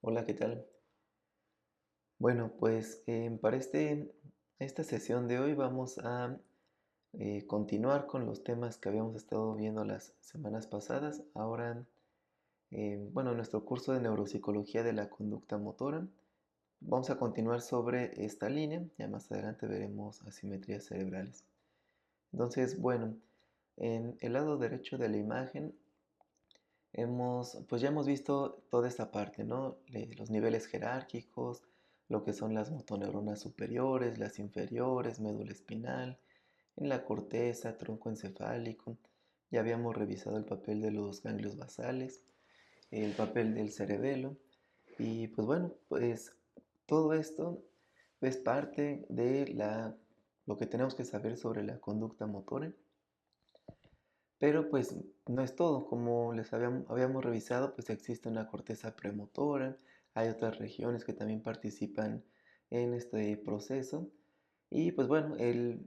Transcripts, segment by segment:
Hola, ¿qué tal? Bueno, pues para esta sesión de hoy vamos a continuar con los temas que habíamos estado viendo las semanas pasadas. Ahora, bueno, en nuestro curso de neuropsicología de la conducta motora, vamos a continuar sobre esta línea. Ya más adelante veremos asimetrías cerebrales. Entonces, bueno, en el lado derecho de la imagen pues ya hemos visto toda esta parte, ¿no? Los niveles jerárquicos, lo que son las motoneuronas superiores, las inferiores, médula espinal, en la corteza, tronco encefálico. Ya habíamos revisado el papel de los ganglios basales, el papel del cerebelo. Y pues bueno, pues todo esto es parte de lo que tenemos que saber sobre la conducta motora. Pero pues no es todo, como les habíamos revisado, pues existe una corteza premotora, hay otras regiones que también participan en este proceso. Y pues bueno,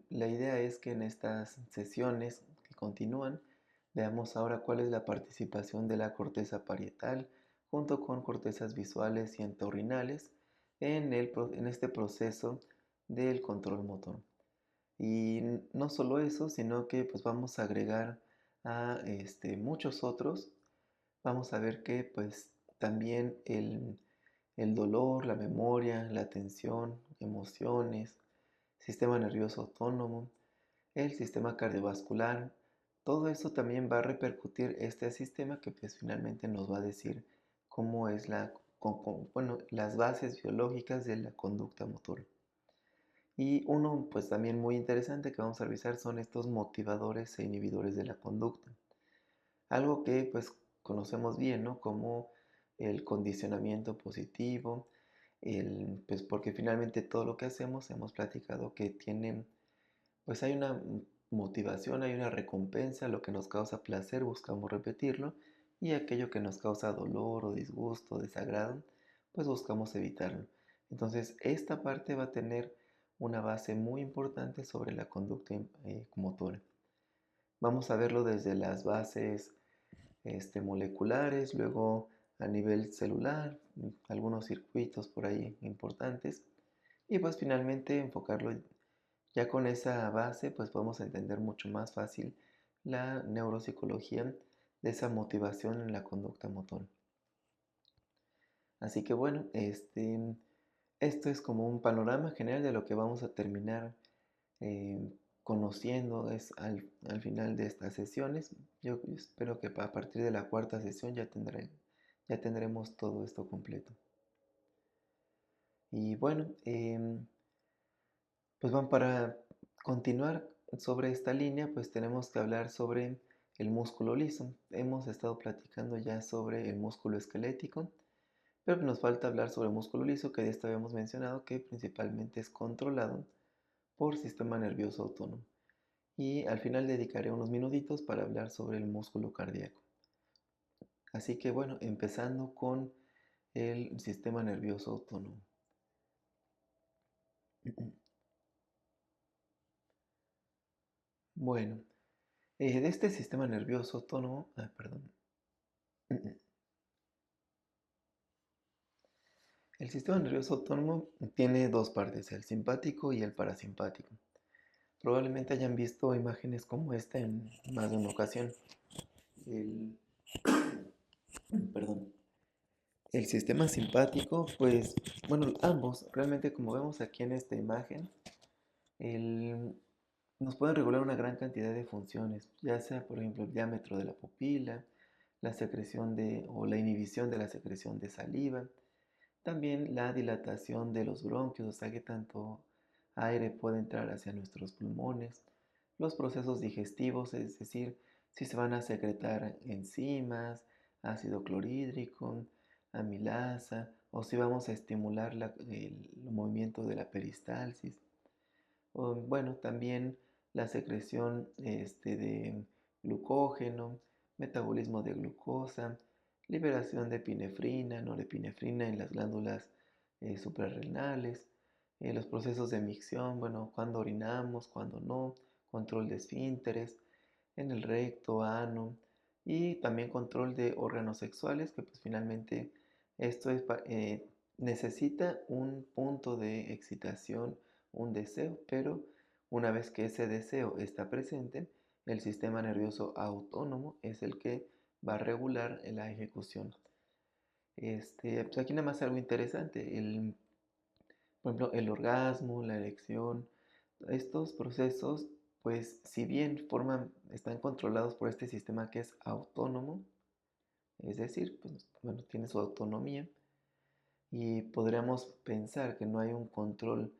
la idea es que en estas sesiones que continúan, veamos ahora cuál es la participación de la corteza parietal junto con cortezas visuales y entorrinales en este proceso del control motor. Y no solo eso, sino que pues vamos a agregar a muchos otros. Vamos a ver que pues también el dolor, la memoria, la atención, emociones, sistema nervioso autónomo, el sistema cardiovascular, todo eso también va a repercutir este sistema que pues finalmente nos va a decir cómo es bueno, las bases biológicas de la conducta motora. Y uno, pues también muy interesante que vamos a revisar son estos motivadores e inhibidores de la conducta. Algo que pues conocemos bien, ¿no? Como el condicionamiento positivo, pues porque finalmente todo lo que hacemos hemos platicado que tiene, pues hay una motivación, hay una recompensa, lo que nos causa placer buscamos repetirlo y aquello que nos causa dolor o disgusto, desagrado, pues buscamos evitarlo. Entonces esta parte va a tener una base muy importante sobre la conducta motora. Vamos a verlo desde las bases moleculares, luego a nivel celular, algunos circuitos por ahí importantes y pues finalmente enfocarlo ya con esa base, pues podemos entender mucho más fácil la neuropsicología de esa motivación en la conducta motora. Así que bueno, esto es como un panorama general de lo que vamos a terminar conociendo al final de estas sesiones. Yo espero que a partir de la cuarta sesión ya tendremos todo esto completo. Y bueno, pues bueno, para continuar sobre esta línea, pues tenemos que hablar sobre el músculo liso. Hemos estado platicando ya sobre el músculo esquelético, pero nos falta hablar sobre el músculo liso, que ya esto habíamos mencionado que principalmente es controlado por sistema nervioso autónomo. Y al final dedicaré unos minutitos para hablar sobre el músculo cardíaco. Así que bueno, empezando con el sistema nervioso autónomo. Bueno, de este sistema nervioso autónomo, perdón. El sistema nervioso autónomo tiene dos partes, el simpático y el parasimpático. Probablemente hayan visto imágenes como esta en más de una ocasión. El, perdón. El sistema simpático, pues, bueno, ambos, realmente como vemos aquí en esta imagen, el, nos pueden regular una gran cantidad de funciones, ya sea, por ejemplo, el diámetro de la pupila, la secreción o la inhibición de la secreción de saliva, también la dilatación de los bronquios, o sea que tanto aire puede entrar hacia nuestros pulmones, los procesos digestivos, es decir, si se van a secretar enzimas, ácido clorhídrico, amilasa, o si vamos a estimular el movimiento de la peristalsis. O, bueno, también la secreción de glucógeno, metabolismo de glucosa, liberación de epinefrina, norepinefrina en las glándulas suprarrenales, los procesos de micción, bueno, cuando orinamos, cuando no, control de esfínteres, en el recto, ano, y también control de órganos sexuales que pues finalmente Esto necesita un punto de excitación, un deseo, pero una vez que ese deseo está presente, el sistema nervioso autónomo es el que va a regular la ejecución. Pues aquí nada más algo interesante, por ejemplo, el orgasmo, la erección, estos procesos, pues si bien están controlados por este sistema que es autónomo, es decir, pues, bueno, tiene su autonomía, y podríamos pensar que no hay un control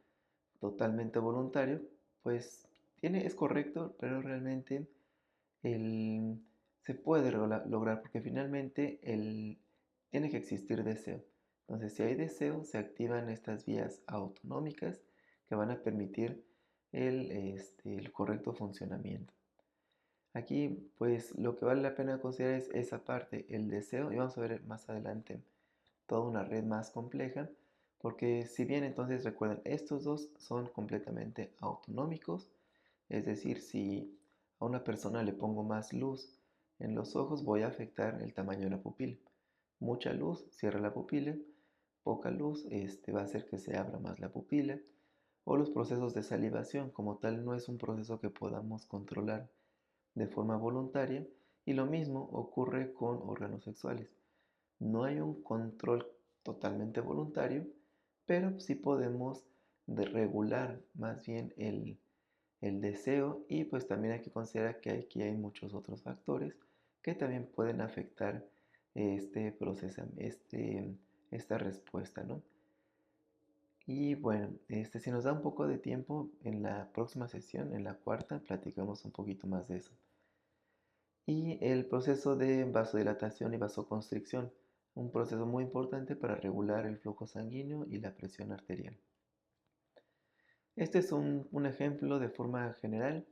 totalmente voluntario, pues es correcto, pero realmente el- se puede lograr porque finalmente tiene que existir deseo. Entonces, si hay deseo, se activan estas vías autonómicas que van a permitir el correcto funcionamiento. Aquí, pues, lo que vale la pena considerar es esa parte, el deseo, y vamos a ver más adelante toda una red más compleja, porque si bien entonces recuerden, estos dos son completamente autonómicos, es decir, si a una persona le pongo más luz en los ojos, voy a afectar el tamaño de la pupila. Mucha luz cierra la pupila, poca luz va a hacer que se abra más la pupila, o los procesos de salivación, como tal, no es un proceso que podamos controlar de forma voluntaria, y lo mismo ocurre con órganos sexuales. No hay un control totalmente voluntario, pero sí podemos regular más bien el deseo, y pues también hay que considerar que aquí hay muchos otros factores que también pueden afectar este proceso, esta respuesta, ¿no? Y bueno, si nos da un poco de tiempo, en la próxima sesión, en la cuarta, platicamos un poquito más de eso. Y el proceso de vasodilatación y vasoconstricción, un proceso muy importante para regular el flujo sanguíneo y la presión arterial. Este es un ejemplo de forma general.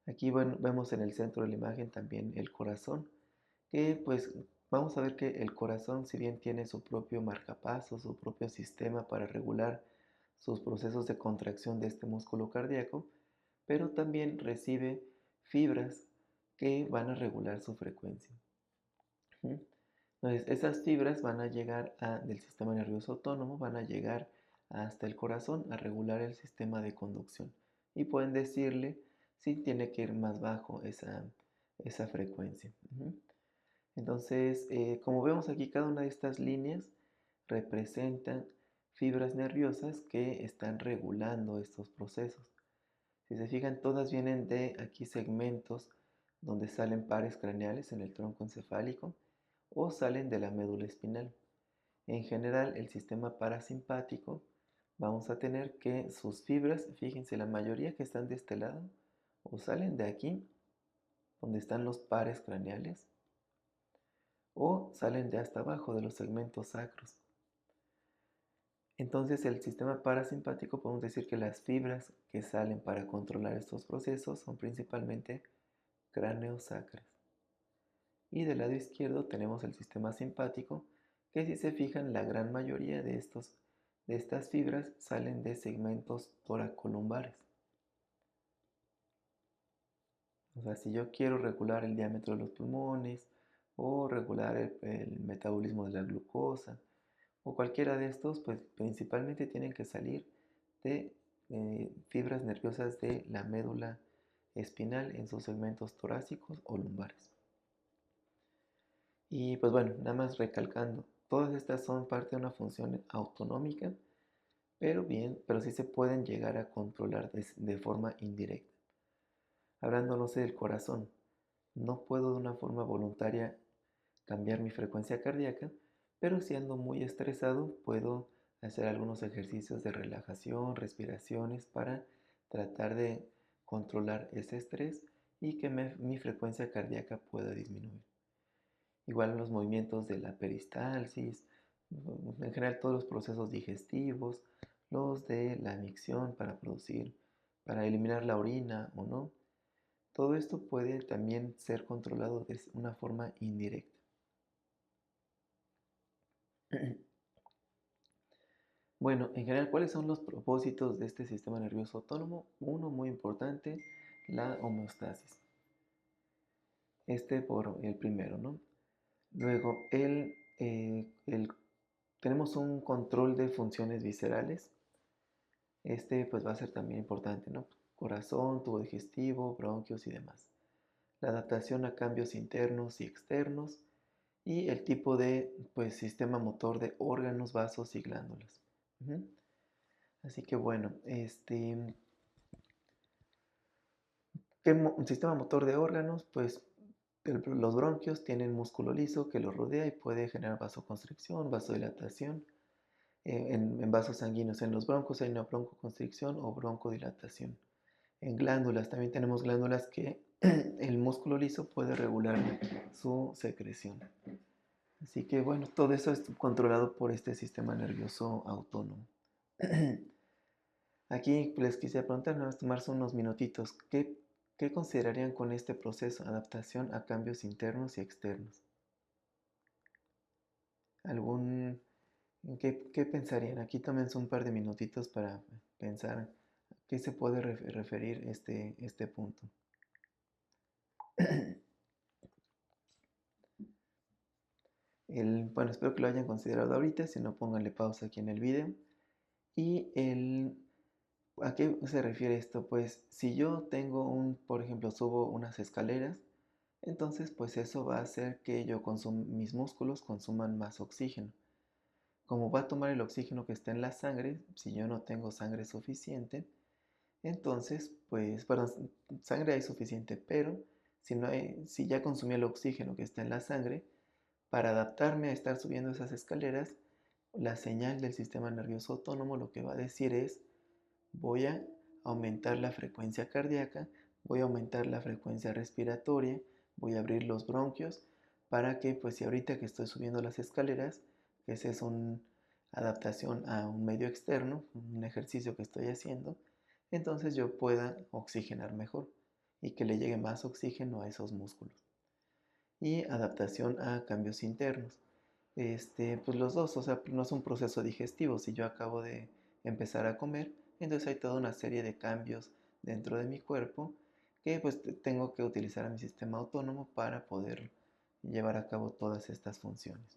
Aquí vemos en el centro de la imagen también el corazón, que pues vamos a ver que el corazón, si bien tiene su propio marcapaso, su propio sistema para regular sus procesos de contracción de este músculo cardíaco, pero también recibe fibras que van a regular su frecuencia. ¿Mm? Entonces, esas fibras van a llegar del sistema nervioso autónomo, van a llegar hasta el corazón a regular el sistema de conducción, y pueden decirle si tiene que ir más bajo esa frecuencia. Entonces, como vemos aquí, cada una de estas líneas representan fibras nerviosas que están regulando estos procesos. Si se fijan, todas vienen de aquí segmentos donde salen pares craneales en el tronco encefálico o salen de la médula espinal. En general, el sistema parasimpático, vamos a tener que sus fibras, fíjense, la mayoría que están de este lado, o salen de aquí, donde están los pares craneales, o salen de hasta abajo, de los segmentos sacros. Entonces, el sistema parasimpático, podemos decir que las fibras que salen para controlar estos procesos son principalmente craneosacras. Y del lado izquierdo tenemos el sistema simpático, que si se fijan, la gran mayoría de estas fibras salen de segmentos toracolumbares. O sea, si yo quiero regular el diámetro de los pulmones, o regular el metabolismo de la glucosa, o cualquiera de estos, pues principalmente tienen que salir de fibras nerviosas de la médula espinal en sus segmentos torácicos o lumbares. Y pues bueno, nada más recalcando, todas estas son parte de una función autonómica, pero sí se pueden llegar a controlar de forma indirecta. Hablando, no sé, del corazón, no puedo de una forma voluntaria cambiar mi frecuencia cardíaca, pero si ando muy estresado, puedo hacer algunos ejercicios de relajación, respiraciones para tratar de controlar ese estrés y que mi frecuencia cardíaca pueda disminuir. Igual los movimientos de la peristalsis, en general todos los procesos digestivos, los de la micción para eliminar la orina o no. Todo esto puede también ser controlado de una forma indirecta. Bueno, en general, ¿cuáles son los propósitos de este sistema nervioso autónomo? Uno muy importante, la homeostasis. Por el primero, ¿no? Luego, el tenemos un control de funciones viscerales. Este pues va a ser también importante, ¿no? Corazón, tubo digestivo, bronquios y demás. La adaptación a cambios internos y externos y el tipo de pues, sistema motor de órganos, vasos y glándulas. Ujú. Así que bueno, sistema motor de órganos? Pues los bronquios tienen músculo liso que los rodea y puede generar vasoconstricción, vasodilatación. En vasos sanguíneos, en los broncos hay una broncoconstricción o broncodilatación. En glándulas, también tenemos glándulas que el músculo liso puede regular su secreción. Así que bueno, todo eso es controlado por este sistema nervioso autónomo. Aquí les quisiera preguntar, nada más tomarse unos minutitos, ¿qué considerarían con este proceso? Adaptación a cambios internos y externos. ¿Algún, qué pensarían? Aquí tómense un par de minutitos para pensar a qué se puede referir este punto. Bueno, espero que lo hayan considerado ahorita, si no pónganle pausa aquí en el video. Y ¿a qué se refiere esto? Pues si yo tengo por ejemplo, subo unas escaleras, entonces pues eso va a hacer que mis músculos consuman más oxígeno. Como va a tomar el oxígeno que está en la sangre, si yo no tengo sangre suficiente, entonces pues, perdón, sangre hay suficiente, pero si ya consumí el oxígeno que está en la sangre, para adaptarme a estar subiendo esas escaleras, la señal del sistema nervioso autónomo lo que va a decir es: voy a aumentar la frecuencia cardíaca, voy a aumentar la frecuencia respiratoria, voy a abrir los bronquios para que, pues si ahorita que estoy subiendo las escaleras, que esa es una adaptación a un medio externo, un ejercicio que estoy haciendo, entonces yo pueda oxigenar mejor y que le llegue más oxígeno a esos músculos. Y adaptación a cambios internos. Pues los dos, o sea, no es un proceso digestivo. Si yo acabo de empezar a comer, entonces hay toda una serie de cambios dentro de mi cuerpo que pues tengo que utilizar a mi sistema autónomo para poder llevar a cabo todas estas funciones.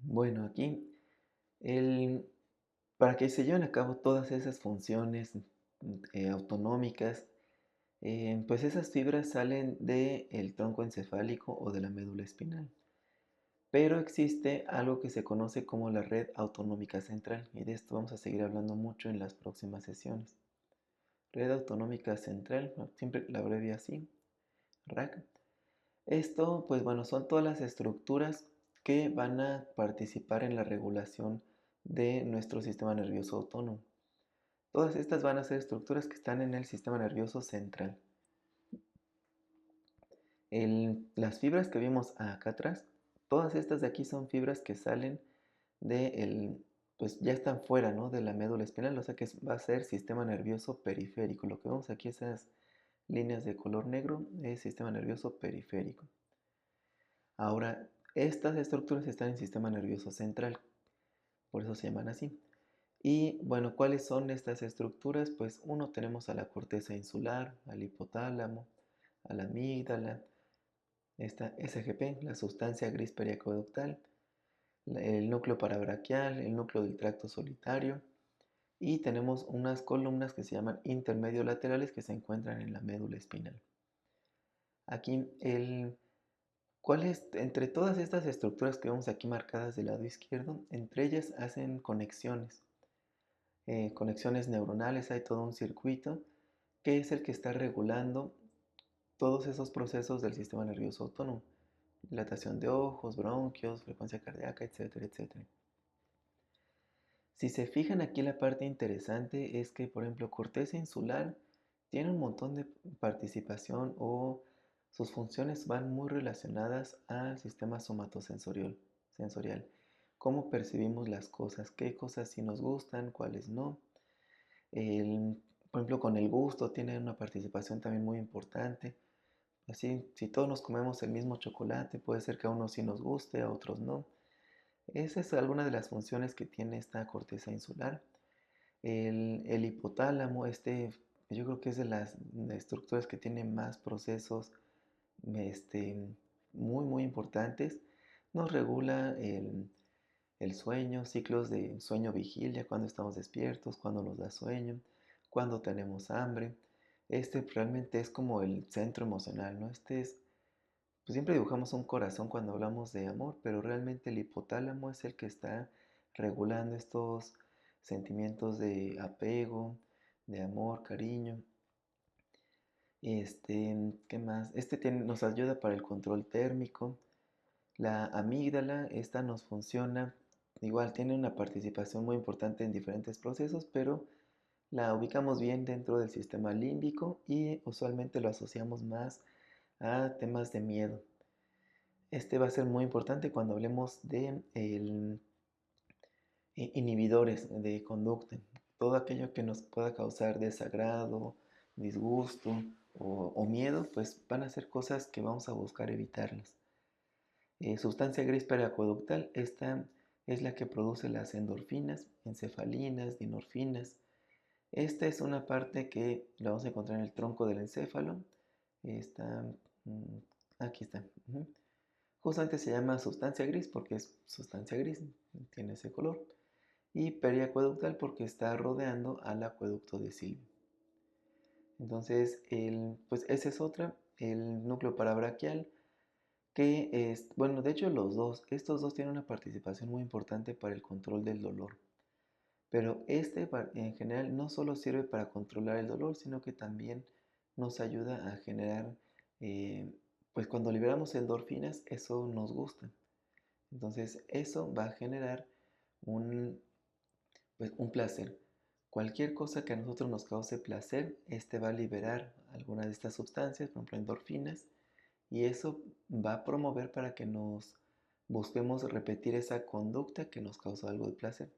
Bueno, aquí el, para que se lleven a cabo todas esas funciones autonómicas, pues esas fibras salen del tronco encefálico o de la médula espinal. Pero existe algo que se conoce como la red autonómica central, y de esto vamos a seguir hablando mucho en las próximas sesiones. Red autonómica central, siempre la abrevia así, RAC. Esto, pues bueno, son todas las estructuras que van a participar en la regulación de nuestro sistema nervioso autónomo. Todas estas van a ser estructuras que están en el sistema nervioso central. Las fibras que vimos acá atrás, todas estas de aquí son fibras que salen pues ya están fuera, ¿no?, de la médula espinal, o sea que va a ser sistema nervioso periférico. Lo que vemos aquí, esas líneas de color negro, es sistema nervioso periférico. Ahora, estas estructuras están en sistema nervioso central, por eso se llaman así. Y bueno, ¿cuáles son estas estructuras? Pues uno, tenemos a la corteza insular, al hipotálamo, a la amígdala, esta SGP, la sustancia gris periaqueductal, el núcleo parabraquial, el núcleo del tracto solitario, y tenemos unas columnas que se llaman intermedio laterales que se encuentran en la médula espinal. Aquí, entre todas estas estructuras que vemos aquí marcadas del lado izquierdo, entre ellas hacen conexiones neuronales, hay todo un circuito que es el que está regulando todos esos procesos del sistema nervioso autónomo: dilatación de ojos, bronquios, frecuencia cardíaca, etcétera, etcétera. Si se fijan aquí, la parte interesante es que, por ejemplo, corteza insular tiene un montón de participación, o sus funciones van muy relacionadas al sistema somatosensorial. Cómo percibimos las cosas, qué cosas sí nos gustan, cuáles no. Por ejemplo, con el gusto tiene una participación también muy importante. Así, si todos nos comemos el mismo chocolate, puede ser que a unos sí nos guste, a otros no. Esa es alguna de las funciones que tiene esta corteza insular. El hipotálamo, yo creo que es de las estructuras que tiene más procesos este, muy importantes. Nos regula el sueño, ciclos de sueño-vigilia, cuando estamos despiertos, cuando nos da sueño, cuando tenemos hambre. Este realmente es como el centro emocional, ¿no? Pues siempre dibujamos un corazón cuando hablamos de amor, pero realmente el hipotálamo es el que está regulando estos sentimientos de apego, de amor, cariño. ¿Qué más? Nos ayuda para el control térmico. La amígdala, esta nos funciona, igual tiene una participación muy importante en diferentes procesos, pero la ubicamos bien dentro del sistema límbico y usualmente lo asociamos más a temas de miedo. Este va a ser muy importante cuando hablemos de inhibidores de conducta. Todo aquello que nos pueda causar desagrado, disgusto o miedo, pues van a ser cosas que vamos a buscar evitarlas. Sustancia gris periacueductal, esta es la que produce las endorfinas, encefalinas, dinorfinas. Esta es una parte que la vamos a encontrar en el tronco del encéfalo. Está, mm, aquí está. Justamente se llama sustancia gris porque es sustancia gris, tiene ese color. Y periacueductal porque está rodeando al acueducto de Silvio. Entonces, pues esa es otra, el núcleo parabraquial, que es, bueno, de hecho estos dos tienen una participación muy importante para el control del dolor. Pero en general no solo sirve para controlar el dolor, sino que también nos ayuda a generar, pues cuando liberamos endorfinas, eso nos gusta. Entonces eso va a generar un, pues, un placer. Cualquier cosa que a nosotros nos cause placer, este va a liberar alguna de estas sustancias, por ejemplo endorfinas, y eso va a promover para que nos busquemos repetir esa conducta que nos causó algo de placer.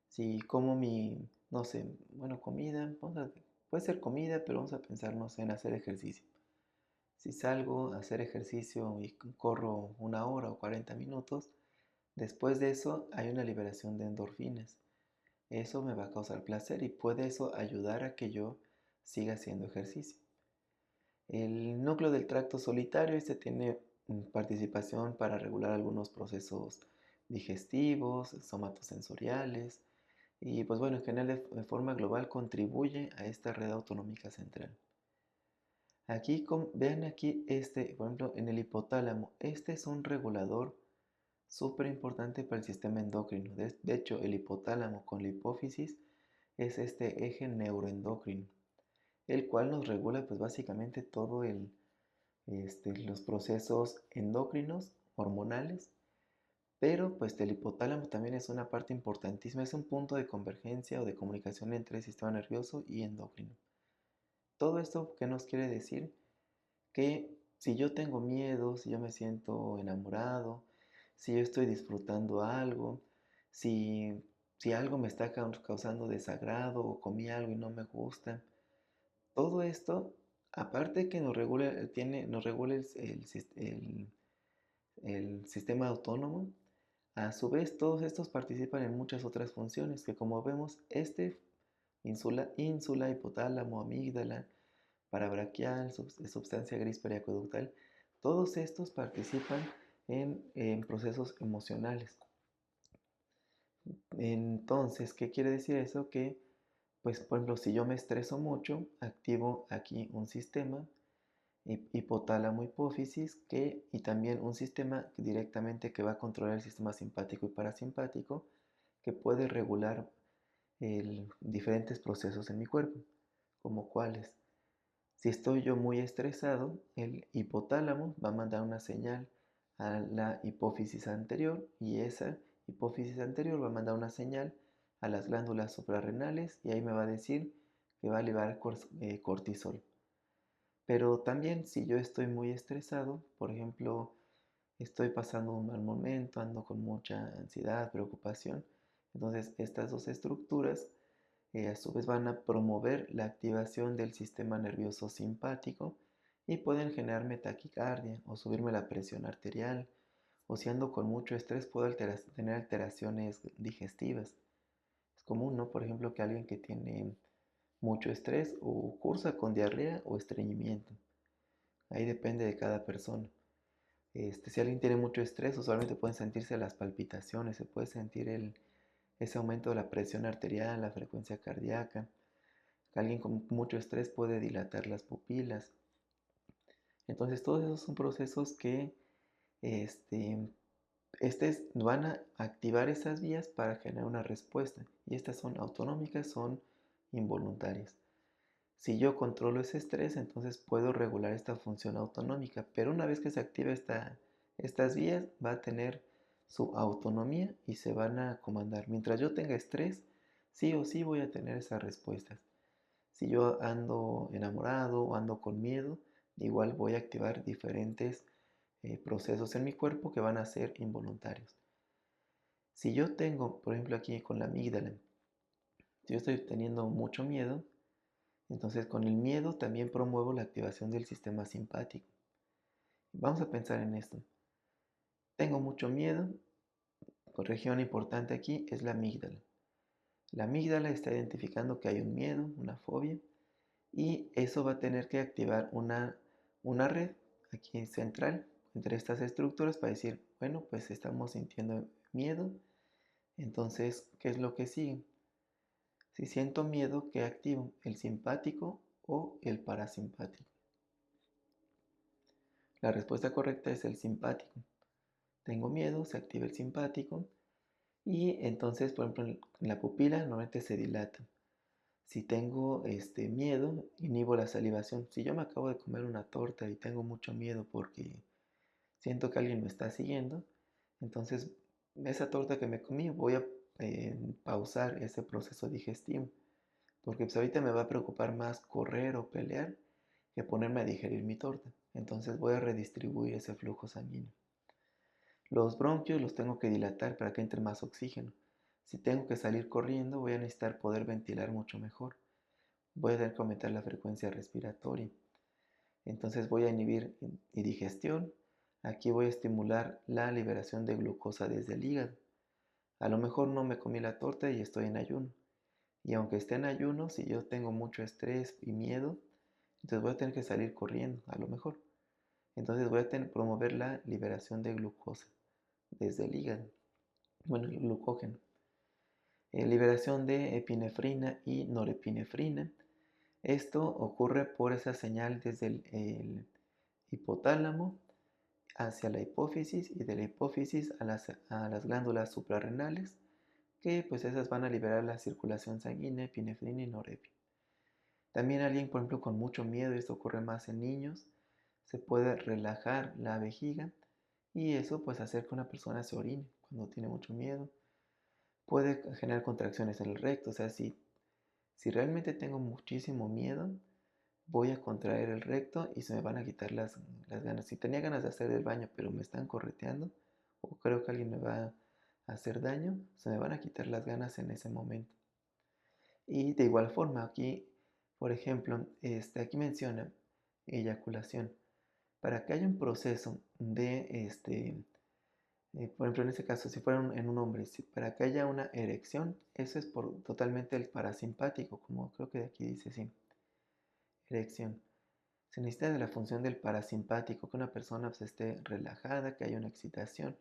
Si como no sé, bueno, comida, puede ser comida, pero vamos a pensar, no sé, en hacer ejercicio. Si salgo a hacer ejercicio y corro 1 hora o 40 minutos, después de eso hay una liberación de endorfinas. Eso me va a causar placer y puede eso ayudar a que yo siga haciendo ejercicio. El núcleo del tracto solitario, este tiene participación para regular algunos procesos digestivos, somatosensoriales y pues bueno, en general de forma global contribuye a esta red autonómica central. Aquí, vean aquí, por ejemplo, en el hipotálamo, este es un regulador súper importante para el sistema endocrino. De hecho, el hipotálamo con la hipófisis es este eje neuroendocrino, el cual nos regula pues básicamente todo los procesos endocrinos, hormonales, pero pues el hipotálamo también es una parte importantísima, es un punto de convergencia o de comunicación entre el sistema nervioso y endocrino. Todo esto, ¿qué nos quiere decir? Que si yo tengo miedo, si yo me siento enamorado, si yo estoy disfrutando algo, si, si algo me está causando desagrado o comí algo y no me gusta, todo esto, aparte que nos regula el sistema autónomo, a su vez todos estos participan en muchas otras funciones que como vemos, ínsula, hipotálamo, amígdala, parabraquial, sustancia gris periacueductal, todos estos participan en procesos emocionales. Entonces, ¿qué quiere decir eso? Que, pues, por ejemplo, si yo me estreso mucho, activo aquí un sistema, hipotálamo hipófisis, y también un sistema directamente que va a controlar el sistema simpático y parasimpático, que puede regular diferentes procesos en mi cuerpo, como cuáles. Si estoy yo muy estresado, el hipotálamo va a mandar una señal a la hipófisis anterior y esa hipófisis anterior va a mandar una señal a las glándulas suprarrenales y ahí me va a decir que va a liberar cortisol. Pero también si yo estoy muy estresado, por ejemplo, estoy pasando un mal momento, ando con mucha ansiedad, preocupación, entonces estas dos estructuras a su vez van a promover la activación del sistema nervioso simpático y pueden generarme taquicardia o subirme la presión arterial O si ando con mucho estrés, puedo tener alteraciones digestivas. Es común, ¿no? Por ejemplo, que alguien que tiene mucho estrés o cursa con diarrea o estreñimiento. Ahí depende de cada persona. Si alguien tiene mucho estrés, usualmente pueden sentirse las palpitaciones, se puede sentir ese aumento de la presión arterial, la frecuencia cardíaca. Alguien con mucho estrés puede dilatar las pupilas. Entonces, todos esos son procesos que este, van a activar esas vías para generar una respuesta. Y estas son autonómicas, son involuntarias. Si yo controlo ese estrés, entonces puedo regular esta función autonómica. Pero una vez que se active estas vías, va a tener su autonomía y se van a comandar. Mientras yo tenga estrés, sí o sí voy a tener esas respuestas. Si yo ando enamorado o ando con miedo, igual voy a activar diferentes procesos en mi cuerpo que van a ser involuntarios. Si yo tengo, por ejemplo aquí con la amígdala, si yo estoy teniendo mucho miedo, entonces con el miedo también promuevo la activación del sistema simpático. Vamos a pensar en esto. Tengo mucho miedo, región importante aquí es la amígdala. La amígdala está identificando que hay un miedo, una fobia, y eso va a tener que activar una red aquí central entre estas estructuras para decir, bueno, pues estamos sintiendo miedo, entonces, ¿qué es lo que sigue? Si siento miedo, ¿qué activo? ¿El simpático o el parasimpático? La respuesta correcta es el simpático. Tengo miedo, se activa el simpático y entonces, por ejemplo, en la pupila normalmente se dilata. Si tengo miedo, inhibo la salivación. Si yo me acabo de comer una torta y tengo mucho miedo porque siento que alguien me está siguiendo, entonces esa torta que me comí voy a pausar ese proceso digestivo. Porque pues ahorita me va a preocupar más correr o pelear que ponerme a digerir mi torta. Entonces voy a redistribuir ese flujo sanguíneo. Los bronquios los tengo que dilatar para que entre más oxígeno. Si tengo que salir corriendo, voy a necesitar poder ventilar mucho mejor. Voy a tener que aumentar la frecuencia respiratoria. Entonces voy a inhibir mi digestión. Aquí voy a estimular la liberación de glucosa desde el hígado. A lo mejor no me comí la torta y estoy en ayuno. Y aunque esté en ayuno, si yo tengo mucho estrés y miedo, entonces voy a tener que salir corriendo, a lo mejor. Entonces voy a promover la liberación de glucosa desde el hígado. Bueno, el glucógeno. Liberación de epinefrina y norepinefrina. Esto ocurre por esa señal desde el hipotálamo hacia la hipófisis y de la hipófisis a las glándulas suprarrenales, que pues esas van a liberar la circulación sanguínea, epinefrina y norepinefrina. También alguien, por ejemplo, con mucho miedo, esto ocurre más en niños, se puede relajar la vejiga y eso pues hacer que una persona se orine cuando tiene mucho miedo. Puede generar contracciones en el recto, o sea, si realmente tengo muchísimo miedo, voy a contraer el recto y se me van a quitar las ganas. Si tenía ganas de hacer el baño, pero me están correteando, o creo que alguien me va a hacer daño, se me van a quitar las ganas en ese momento. Y de igual forma, aquí, por ejemplo, aquí menciona eyaculación. Para que haya un proceso de, por ejemplo, en este caso, si fuera en un hombre, para que haya una erección, eso es totalmente el parasimpático, como creo que de aquí dice, sí, erección. Se necesita de la función del parasimpático, que una persona pues, esté relajada, que haya una excitación.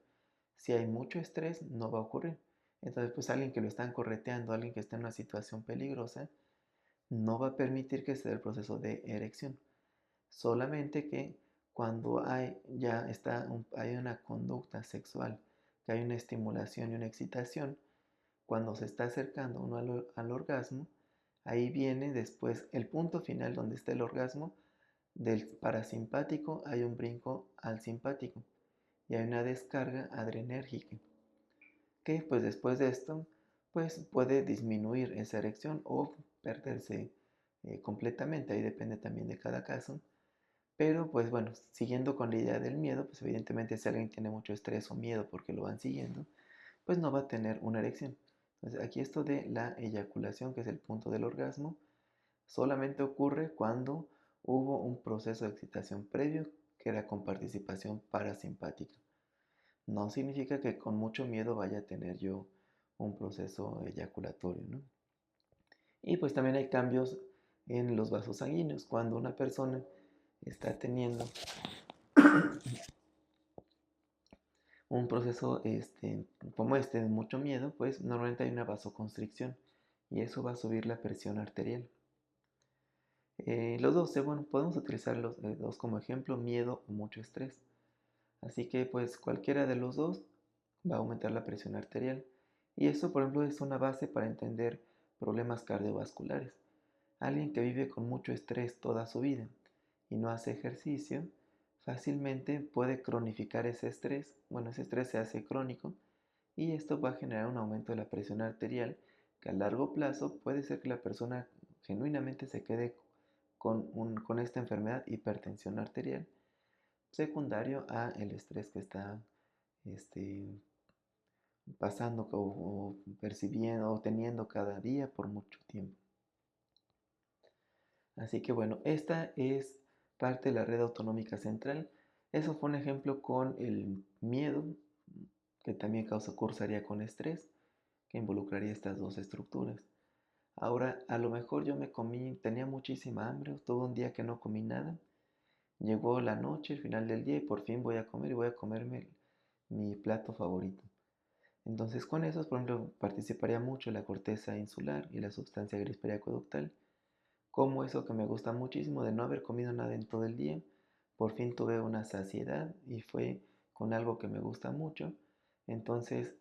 Si hay mucho estrés, no va a ocurrir. Entonces, pues alguien que lo están correteando, alguien que está en una situación peligrosa, no va a permitir que se dé el proceso de erección. Solamente que cuando hay una conducta sexual, que hay una estimulación y una excitación, cuando se está acercando uno al orgasmo, ahí viene después el punto final donde está el orgasmo. Del parasimpático hay un brinco al simpático y hay una descarga adrenérgica que pues después de esto pues puede disminuir esa erección o perderse completamente, ahí depende también de cada caso. Pero pues bueno, siguiendo con la idea del miedo, pues evidentemente si alguien tiene mucho estrés o miedo porque lo van siguiendo, pues no va a tener una erección. Entonces aquí esto de la eyaculación, que es el punto del orgasmo, solamente ocurre cuando hubo un proceso de excitación previo que era con participación parasimpática. no significa que con mucho miedo vaya a tener yo un proceso eyaculatorio, ¿no? Y pues también hay cambios en los vasos sanguíneos. Cuando una persona está teniendo un proceso como de mucho miedo, pues normalmente hay una vasoconstricción y eso va a subir la presión arterial. Los dos, bueno, podemos utilizar los dos como ejemplo, miedo o mucho estrés. Así que pues cualquiera de los dos va a aumentar la presión arterial. Y eso, por ejemplo, es una base para entender problemas cardiovasculares. Alguien que vive con mucho estrés toda su vida y no hace ejercicio, fácilmente puede cronificar ese estrés. Bueno, ese estrés se hace crónico y esto va a generar un aumento de la presión arterial que a largo plazo puede ser que la persona genuinamente se quede con esta enfermedad, hipertensión arterial, secundario a el estrés que está este, pasando o percibiendo o teniendo cada día por mucho tiempo. Así que bueno, esta es parte de la red autonómica central. Eso fue un ejemplo con el miedo, que también cursaría con estrés, que involucraría estas dos estructuras. Ahora, a lo mejor yo tenía muchísima hambre, tuve un día que no comí nada, llegó la noche, el final del día y por fin voy a comer y voy a comerme mi plato favorito. Entonces con esos, por ejemplo, participaría mucho la corteza insular y la sustancia gris periacueductal. Como eso que me gusta muchísimo de no haber comido nada en todo el día, por fin tuve una saciedad y fue con algo que me gusta mucho. Entonces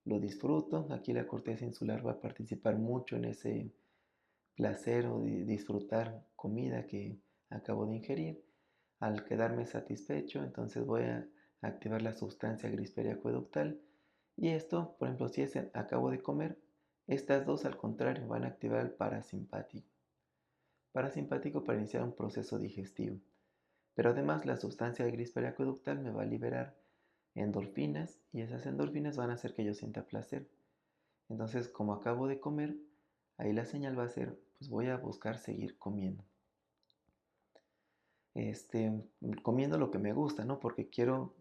lo disfruto. Aquí la corteza insular va a participar mucho en ese placer o disfrutar comida que acabo de ingerir. Al quedarme satisfecho, entonces voy a activar la sustancia gris periacueductal. Y esto, por ejemplo, si acabo de comer, estas dos al contrario van a activar el parasimpático. Parasimpático para iniciar un proceso digestivo. Pero además la sustancia gris periacueductal me va a liberar endorfinas y esas endorfinas van a hacer que yo sienta placer. Entonces, como acabo de comer, ahí la señal va a ser, pues voy a buscar seguir comiendo. Comiendo lo que me gusta, ¿no? Porque quiero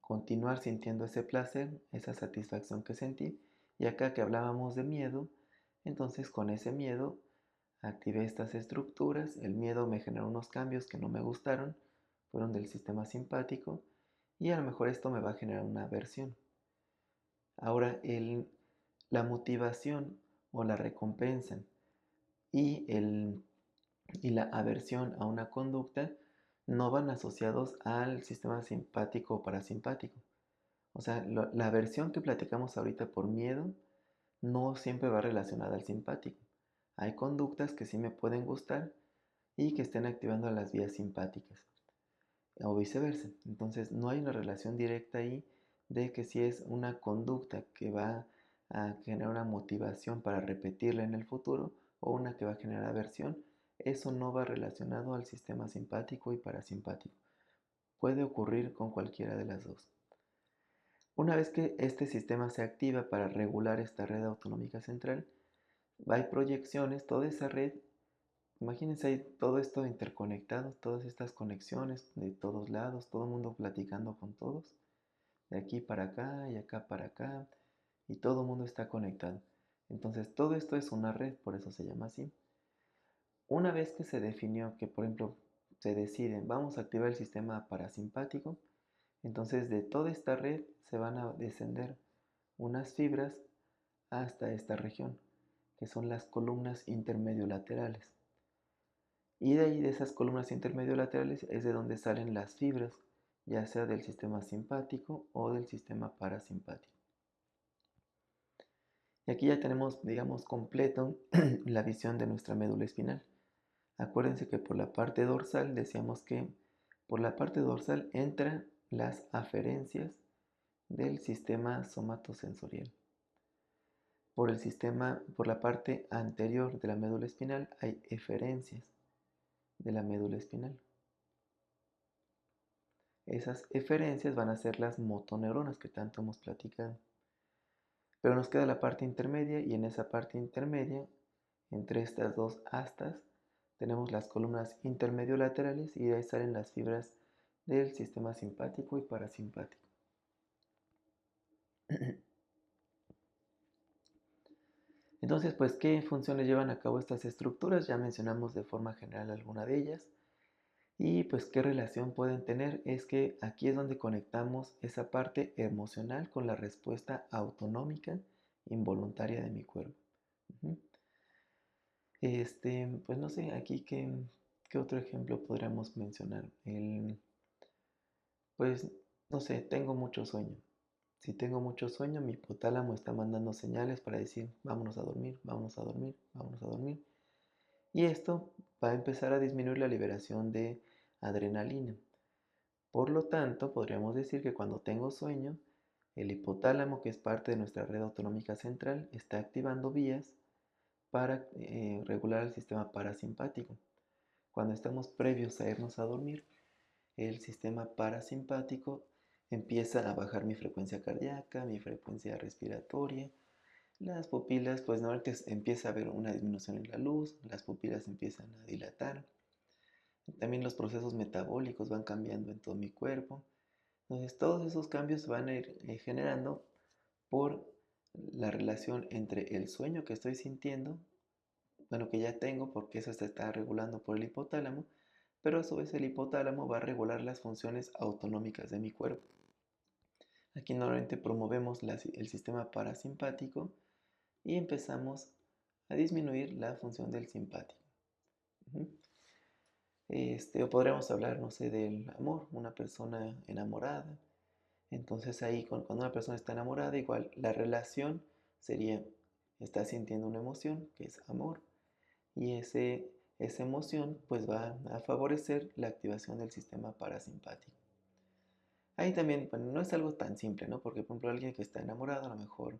continuar sintiendo ese placer, esa satisfacción que sentí. Y acá que hablábamos de miedo, entonces con ese miedo activé estas estructuras. El miedo me generó unos cambios que no me gustaron, fueron del sistema simpático y a lo mejor esto me va a generar una aversión. Ahora, la motivación o la recompensa y, y la aversión a una conducta no van asociados al sistema simpático o parasimpático. O sea, la aversión que platicamos ahorita por miedo no siempre va relacionada al simpático. Hay conductas que sí me pueden gustar y que estén activando las vías simpáticas o viceversa. Entonces no hay una relación directa ahí de que si es una conducta que va a generar una motivación para repetirla en el futuro o una que va a generar aversión, eso no va relacionado al sistema simpático y parasimpático. Puede ocurrir con cualquiera de las dos. Una vez que este sistema se activa para regular esta red autonómica central, hay proyecciones, toda esa red. Imagínense ahí todo esto interconectado, todas estas conexiones de todos lados, todo el mundo platicando con todos, de aquí para acá y acá para acá, y todo el mundo está conectado. Entonces todo esto es una red, por eso se llama así. Una vez que se definió que, por ejemplo, se deciden, vamos a activar el sistema parasimpático, entonces de toda esta red se van a descender unas fibras hasta esta región, que son las columnas intermediolaterales. Y de ahí, de esas columnas intermediolaterales, es de donde salen las fibras, ya sea del sistema simpático o del sistema parasimpático. Y aquí ya tenemos, digamos, completo la visión de nuestra médula espinal. Acuérdense que por la parte dorsal, decíamos que por la parte dorsal entran las aferencias del sistema somatosensorial. Por la parte anterior de la médula espinal hay eferencias de la médula espinal. Esas eferencias van a ser las motoneuronas que tanto hemos platicado. Pero nos queda la parte intermedia y en esa parte intermedia, entre estas dos astas, tenemos las columnas intermediolaterales y de ahí salen las fibras del sistema simpático y parasimpático. Entonces, pues, ¿qué funciones llevan a cabo estas estructuras? Ya mencionamos de forma general alguna de ellas. Y pues, ¿qué relación pueden tener? Es que aquí es donde conectamos esa parte emocional con la respuesta autonómica involuntaria de mi cuerpo. Ujú. Pues no sé, aquí qué otro ejemplo podríamos mencionar. Pues, no sé, tengo mucho sueño. Si tengo mucho sueño, mi hipotálamo está mandando señales para decir, vámonos a dormir, vámonos a dormir, vámonos a dormir. Y esto va a empezar a disminuir la liberación de adrenalina. Por lo tanto, podríamos decir que cuando tengo sueño, el hipotálamo, que es parte de nuestra red autonómica central, está activando vías para regular el sistema parasimpático. Cuando estamos previos a irnos a dormir, el sistema parasimpático empieza a bajar mi frecuencia cardíaca, mi frecuencia respiratoria. Las pupilas, pues normalmente empieza a haber una disminución en la luz, las pupilas empiezan a dilatar. También los procesos metabólicos van cambiando en todo mi cuerpo. Entonces, todos esos cambios van a ir generando por la relación entre el sueño que estoy sintiendo, bueno, que ya tengo porque eso se está regulando por el hipotálamo, pero a su vez el hipotálamo va a regular las funciones autonómicas de mi cuerpo. Aquí normalmente promovemos el sistema parasimpático y empezamos a disminuir la función del simpático. Ujú. O podríamos hablar, no sé, del amor, una persona enamorada. Entonces ahí cuando una persona está enamorada, igual la relación sería, está sintiendo una emoción, que es amor, y esa emoción pues va a favorecer la activación del sistema parasimpático. Ahí también, bueno, no es algo tan simple, ¿no? Porque por ejemplo alguien que está enamorado a lo mejor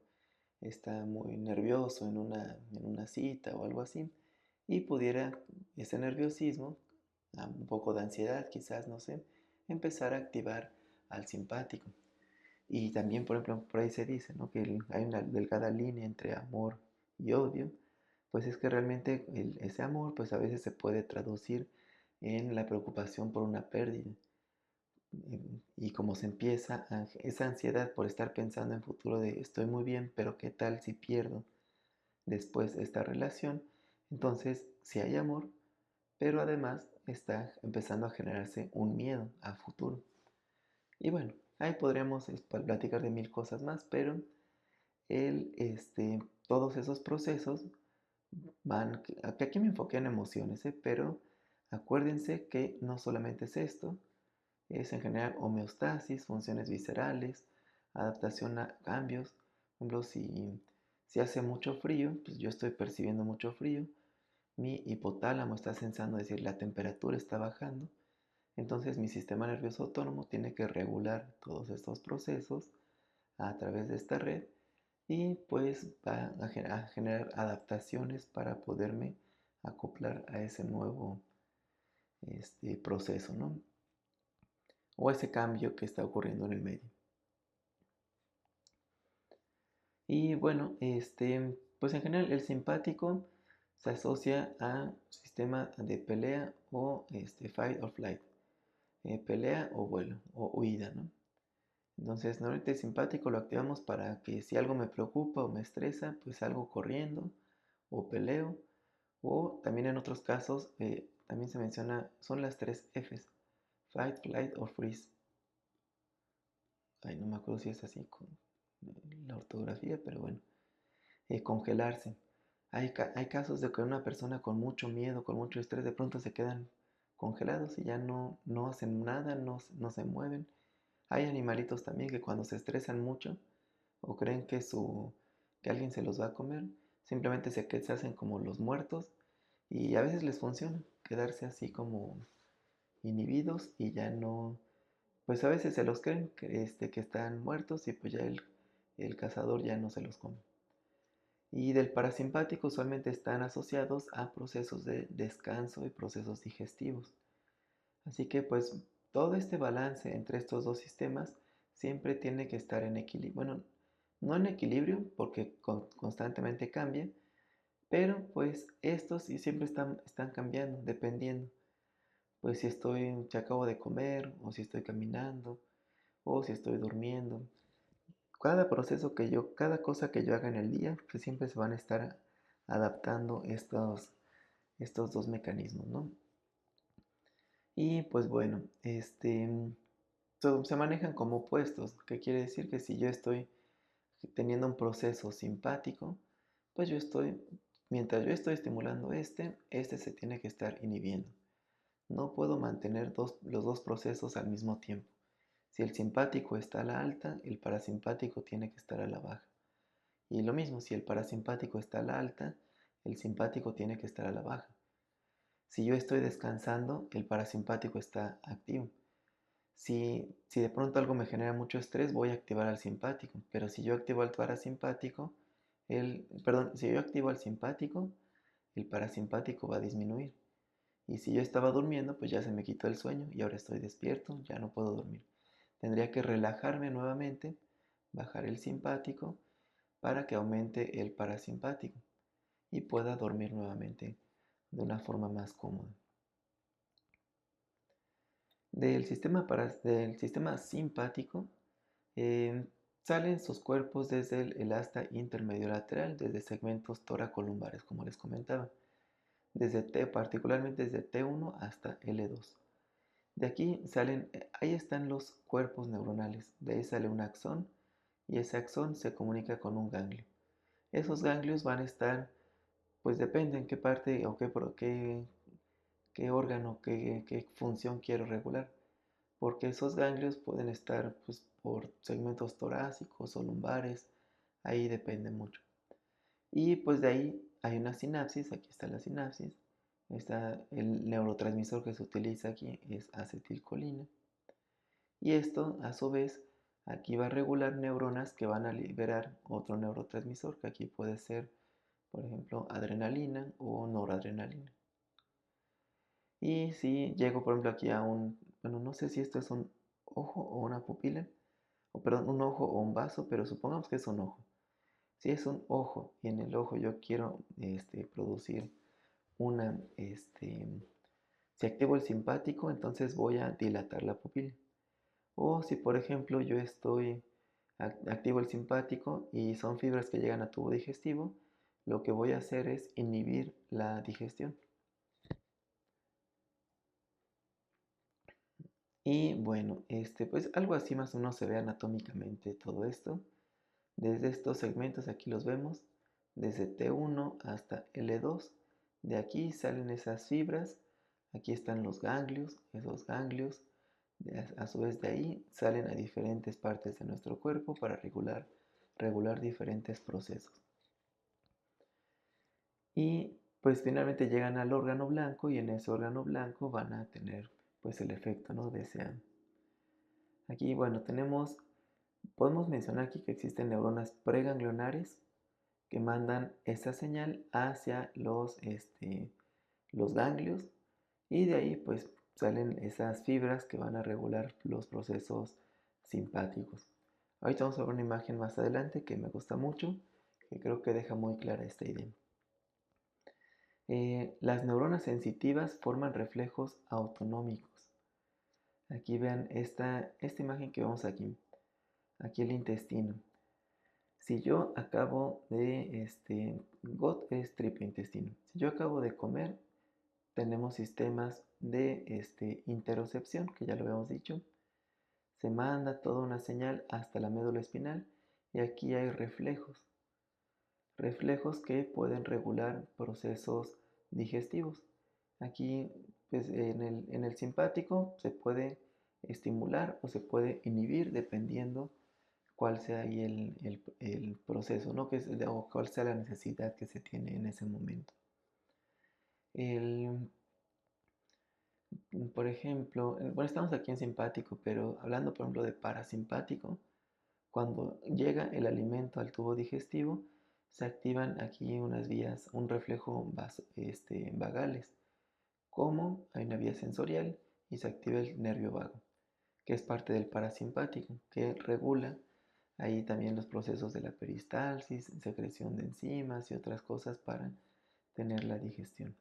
está muy nervioso en una cita o algo así, y pudiera ese nerviosismo, un poco de ansiedad quizás, no sé, empezar a activar al simpático. Y también, por ejemplo, por ahí se dice, ¿no? Que hay una delgada línea entre amor y odio. Pues es que realmente ese amor, pues a veces se puede traducir en la preocupación por una pérdida. Y como se empieza esa ansiedad por estar pensando en futuro de estoy muy bien, pero ¿qué tal si pierdo después esta relación? Entonces, sí hay amor, pero además está empezando a generarse un miedo a futuro. Y bueno, ahí podríamos platicar de mil cosas más, pero todos esos procesos van, aquí me enfoqué en emociones, pero acuérdense que no solamente es esto, es en general homeostasis, funciones viscerales, adaptación a cambios. Por ejemplo, si hace mucho frío, pues yo estoy percibiendo mucho frío, mi hipotálamo está sensando, es decir, la temperatura está bajando, entonces mi sistema nervioso autónomo tiene que regular todos estos procesos a través de esta red y pues va a generar adaptaciones para poderme acoplar a ese nuevo proceso, ¿no? O ese cambio que está ocurriendo en el medio. Y bueno, pues en general el simpático se asocia a sistema de pelea o fight or flight, pelea o vuelo o huida, ¿no? Entonces, normalmente el simpático lo activamos para que si algo me preocupa o me estresa, pues salgo corriendo o peleo. O también en otros casos, también se menciona, son las tres Fs, fight, flight o freeze. Ay, no me acuerdo si es así con la ortografía, pero bueno. Congelarse. Hay casos de que una persona con mucho miedo, con mucho estrés, de pronto se quedan congelados y ya no hacen nada, no se mueven. Hay animalitos también que cuando se estresan mucho o creen que alguien se los va a comer, simplemente se hacen como los muertos y a veces les funciona quedarse así como inhibidos y ya no, pues a veces se los creen que están muertos y pues ya el cazador ya no se los come. Y del parasimpático usualmente están asociados a procesos de descanso y procesos digestivos. Así que pues todo este balance entre estos dos sistemas siempre tiene que estar en equilibrio. Bueno, no en equilibrio porque constantemente cambia, pero pues estos sí siempre están cambiando, dependiendo. Pues si acabo de comer, o si estoy caminando, o si estoy durmiendo. cada proceso cada cosa que yo haga en el día, pues siempre se van a estar adaptando estos dos mecanismos, ¿no? Y pues bueno, se manejan como opuestos, que quiere decir que si yo estoy teniendo un proceso simpático, pues mientras yo estoy estimulando este se tiene que estar inhibiendo. No puedo mantener los dos procesos al mismo tiempo. Si el simpático está a la alta, el parasimpático tiene que estar a la baja. Y lo mismo, si el parasimpático está a la alta, el simpático tiene que estar a la baja. Si yo estoy descansando, el parasimpático está activo. Si de pronto algo me genera mucho estrés, voy a activar al simpático. Pero si yo activo al parasimpático, si yo activo al simpático, el parasimpático va a disminuir. Y si yo estaba durmiendo, pues ya se me quitó el sueño y ahora estoy despierto, ya no puedo dormir. Tendría que relajarme nuevamente, bajar el simpático para que aumente el parasimpático y pueda dormir nuevamente de una forma más cómoda. Del sistema simpático salen sus cuerpos desde el asta intermedio lateral, desde segmentos toracolumbares, como les comentaba, particularmente desde T1 hasta L2. De aquí ahí están los cuerpos neuronales, de ahí sale un axón y ese axón se comunica con un ganglio. Esos ganglios van a estar, pues depende en qué parte o qué órgano, qué función quiero regular, porque esos ganglios pueden estar pues, por segmentos torácicos o lumbares, ahí depende mucho. Y pues de ahí hay una sinapsis, aquí está la sinapsis, el neurotransmisor que se utiliza aquí es acetilcolina. Y esto, a su vez, aquí va a regular neuronas que van a liberar otro neurotransmisor, que aquí puede ser, por ejemplo, adrenalina o noradrenalina. Y si llego, por ejemplo, aquí bueno, no sé si esto es un ojo o una pupila, o perdón, un ojo o un vaso, pero supongamos que es un ojo. Si es un ojo y en el ojo yo quiero producir si activo el simpático, entonces voy a dilatar la pupila. O si por ejemplo activo el simpático y son fibras que llegan a tubo digestivo, lo que voy a hacer es inhibir la digestión. Y bueno, pues algo así más o menos se ve anatómicamente todo esto. Desde estos segmentos aquí los vemos, desde T1 hasta L2. De aquí salen esas fibras, aquí están los ganglios, esos ganglios a su vez de ahí salen a diferentes partes de nuestro cuerpo para regular diferentes procesos. Y pues finalmente llegan al órgano blanco y en ese órgano blanco van a tener pues el efecto, ¿no? deseado. Aquí, bueno, podemos mencionar aquí que existen neuronas preganglionares que mandan esa señal hacia los ganglios y de ahí pues salen esas fibras que van a regular los procesos simpáticos. Ahorita vamos a ver una imagen más adelante que me gusta mucho, que creo que deja muy clara esta idea. Las neuronas sensitivas forman reflejos autonómicos. Aquí vean esta imagen que vemos aquí. Aquí el intestino. Si yo acabo GOT es triple intestino. Si yo acabo de comer, tenemos sistemas de interocepción, que ya lo habíamos dicho. Se manda toda una señal hasta la médula espinal y aquí hay reflejos. Reflejos que pueden regular procesos digestivos. Aquí, pues, en el simpático se puede estimular o se puede inhibir dependiendo cuál sea ahí el proceso, ¿no? O cuál sea la necesidad que se tiene en ese momento. Por ejemplo, bueno, estamos aquí en simpático, pero hablando, por ejemplo, de parasimpático, cuando llega el alimento al tubo digestivo, se activan aquí unas vías, un reflejo vagales, como hay una vía sensorial y se activa el nervio vago, que es parte del parasimpático, que regula ahí también los procesos de la peristalsis, secreción de enzimas y otras cosas para tener la digestión.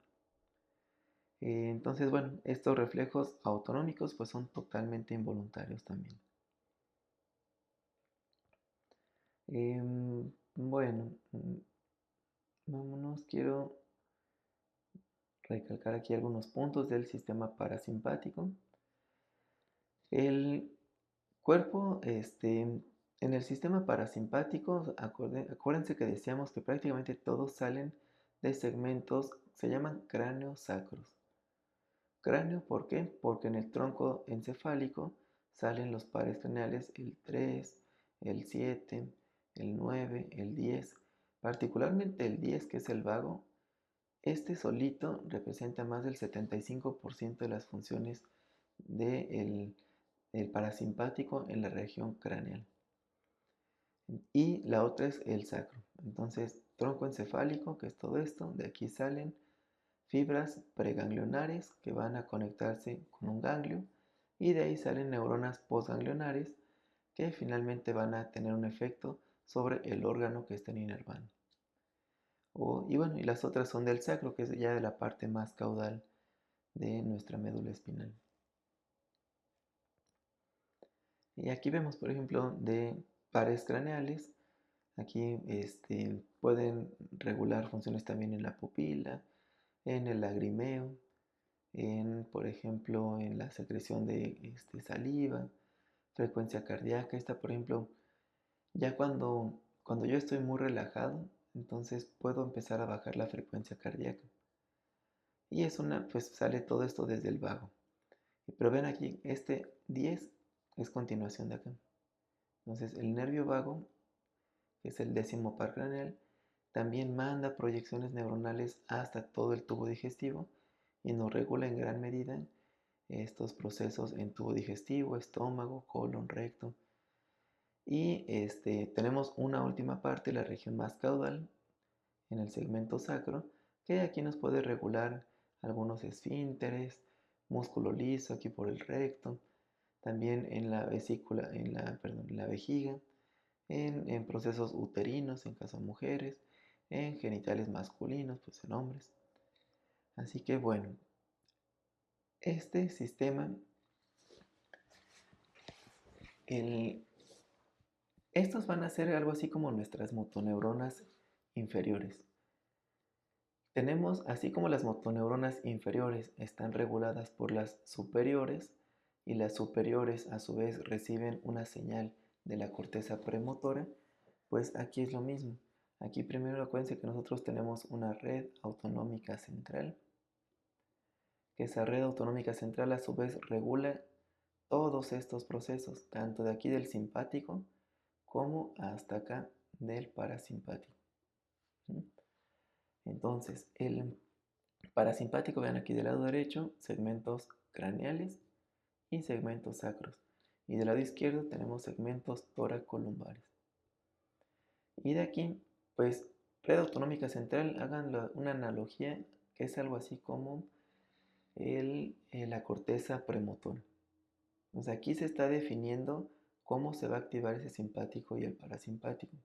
Entonces, bueno, estos reflejos autonómicos pues son totalmente involuntarios también. Bueno, vámonos, quiero recalcar aquí algunos puntos del sistema parasimpático. El cuerpo, en el sistema parasimpático, acuérdense que decíamos que prácticamente todos salen de segmentos, se llaman cráneos sacros. Cráneo, ¿por qué? Porque en el tronco encefálico salen los pares craneales el 3, el 7, el 9, el 10. Particularmente el 10, que es el vago, este solito representa más del 75% de las funciones del parasimpático en la región craneal. Y la otra es el sacro. Entonces, tronco encefálico, que es todo esto, de aquí salen fibras preganglionares que van a conectarse con un ganglio y de ahí salen neuronas postganglionares que finalmente van a tener un efecto sobre el órgano que están inervando. Y bueno, y las otras son del sacro, que es ya de la parte más caudal de nuestra médula espinal. Y aquí vemos, por ejemplo, de pares craneales. Aquí pueden regular funciones también en la pupila, en el lagrimeo, por ejemplo, en la secreción de saliva, frecuencia cardíaca. Esta, por ejemplo, ya cuando yo estoy muy relajado, entonces puedo empezar a bajar la frecuencia cardíaca. Y pues sale todo esto desde el vago. Pero ven aquí, este 10 es continuación de acá. Entonces el nervio vago, que es el 10º par craneal, también manda proyecciones neuronales hasta todo el tubo digestivo y nos regula en gran medida estos procesos en tubo digestivo, estómago, colon, recto. Y tenemos una última parte, la región más caudal, en el segmento sacro, que aquí nos puede regular algunos esfínteres, músculo liso aquí por el recto, también en la vesícula, en la vejiga, en procesos uterinos en caso de mujeres, en genitales masculinos, pues en hombres. Así que bueno, este sistema, estos van a ser algo así como nuestras motoneuronas inferiores. Tenemos, así como las motoneuronas inferiores están reguladas por las superiores, y las superiores a su vez reciben una señal de la corteza premotora, pues aquí es lo mismo. Aquí primero acuérdense que nosotros tenemos una red autonómica central, que esa red autonómica central a su vez regula todos estos procesos, tanto de aquí del simpático como hasta acá del parasimpático. Entonces, el parasimpático, vean aquí del lado derecho, segmentos craneales y segmentos sacros. Y del lado izquierdo tenemos segmentos toracolumbares. Y de aquí, pues, red autonómica central, hagan una analogía que es algo así como la corteza premotora. Entonces aquí se está definiendo cómo se va a activar ese simpático y el parasimpático.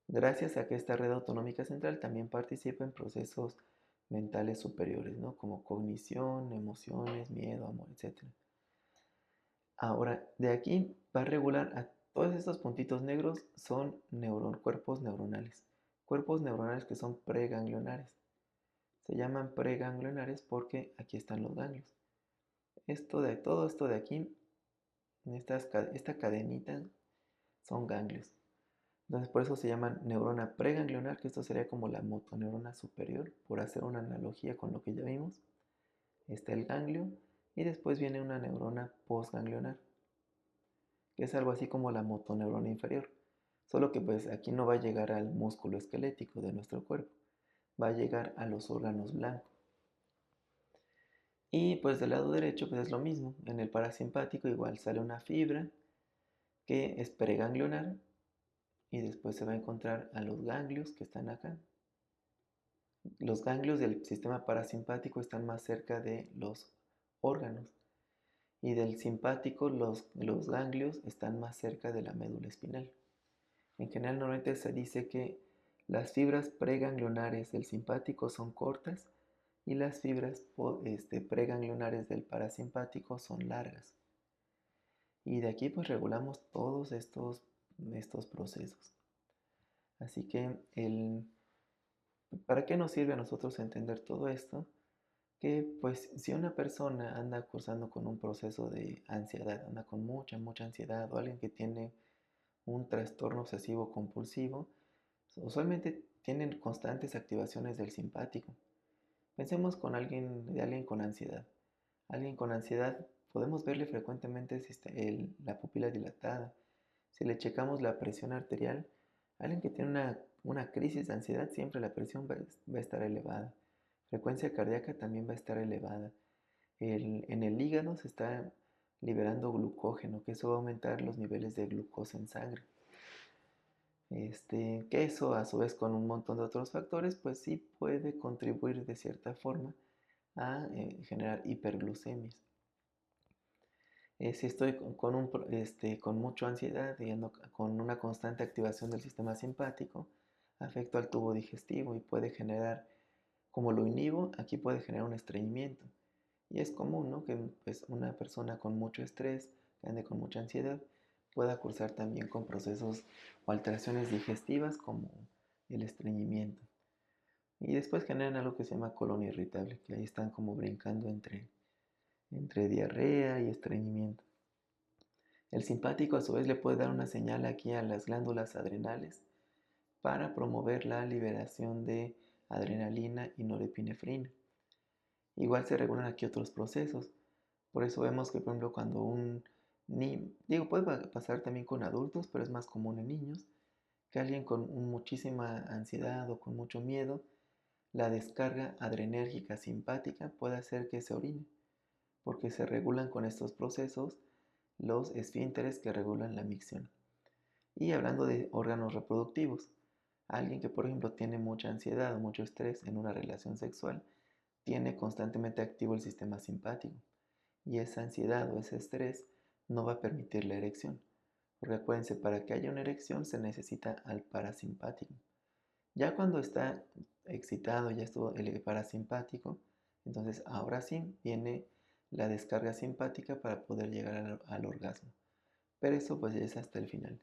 Gracias a que esta red autonómica central también participa en procesos mentales superiores, ¿no? Como cognición, emociones, miedo, amor, etc. Ahora, de aquí va a regular a todos estos puntitos negros, son cuerpos neuronales. Cuerpos neuronales que son preganglionares. Se llaman preganglionares porque aquí están los ganglios. Todo esto de aquí, esta cadenita, son ganglios. Entonces por eso se llaman neurona preganglionar, que esto sería como la motoneurona superior, por hacer una analogía con lo que ya vimos. Está el ganglio y después viene una neurona postganglionar, que es algo así como la motoneurona inferior. Solo que pues aquí no va a llegar al músculo esquelético de nuestro cuerpo, va a llegar a los órganos blancos. Y pues del lado derecho pues es lo mismo, en el parasimpático igual sale una fibra que es preganglionar y después se va a encontrar a los ganglios que están acá. Los ganglios del sistema parasimpático están más cerca de los órganos y del simpático los ganglios están más cerca de la médula espinal. En general normalmente se dice que las fibras preganglionares del simpático son cortas y las fibras preganglionares del parasimpático son largas. Y de aquí pues regulamos todos estos estos procesos. Así que, ¿para qué nos sirve a nosotros entender todo esto? Que pues si una persona anda cursando con un proceso de ansiedad, anda con mucha ansiedad, o alguien que tiene un trastorno obsesivo compulsivo, usualmente tienen constantes activaciones del simpático. Pensemos de alguien con ansiedad. Alguien con ansiedad podemos verle frecuentemente la pupila dilatada. Si le checamos la presión arterial, alguien que tiene una crisis de ansiedad, siempre la presión va a estar elevada. Frecuencia cardíaca también va a estar elevada. En el hígado se está liberando glucógeno, que eso va a aumentar los niveles de glucosa en sangre. Que eso a su vez con un montón de otros factores, pues sí puede contribuir de cierta forma a generar hiperglucemias. Si estoy con mucha ansiedad y con una constante activación del sistema simpático, afecto al tubo digestivo y puede generar, como lo inhibo, aquí puede generar un estreñimiento. Y es común, ¿no?, que pues, una persona con mucho estrés, que ande con mucha ansiedad, pueda cursar también con procesos o alteraciones digestivas como el estreñimiento. Y después generan algo que se llama colon irritable, que ahí están como brincando entre diarrea y estreñimiento. El simpático a su vez le puede dar una señal aquí a las glándulas adrenales para promover la liberación de adrenalina y norepinefrina. Igual se regulan aquí otros procesos. Por eso vemos que, por ejemplo, cuando un niño, digo, puede pasar también con adultos, pero es más común en niños, que alguien con muchísima ansiedad o con mucho miedo, la descarga adrenérgica simpática puede hacer que se orine, porque se regulan con estos procesos los esfínteres que regulan la micción. Y hablando de órganos reproductivos, alguien que, por ejemplo, tiene mucha ansiedad o mucho estrés en una relación sexual, tiene constantemente activo el sistema simpático. Y esa ansiedad o ese estrés no va a permitir la erección. Porque acuérdense, para que haya una erección se necesita al parasimpático. Ya cuando está excitado, ya estuvo el parasimpático, entonces ahora sí viene la descarga simpática para poder llegar al orgasmo. Pero eso pues es hasta el final.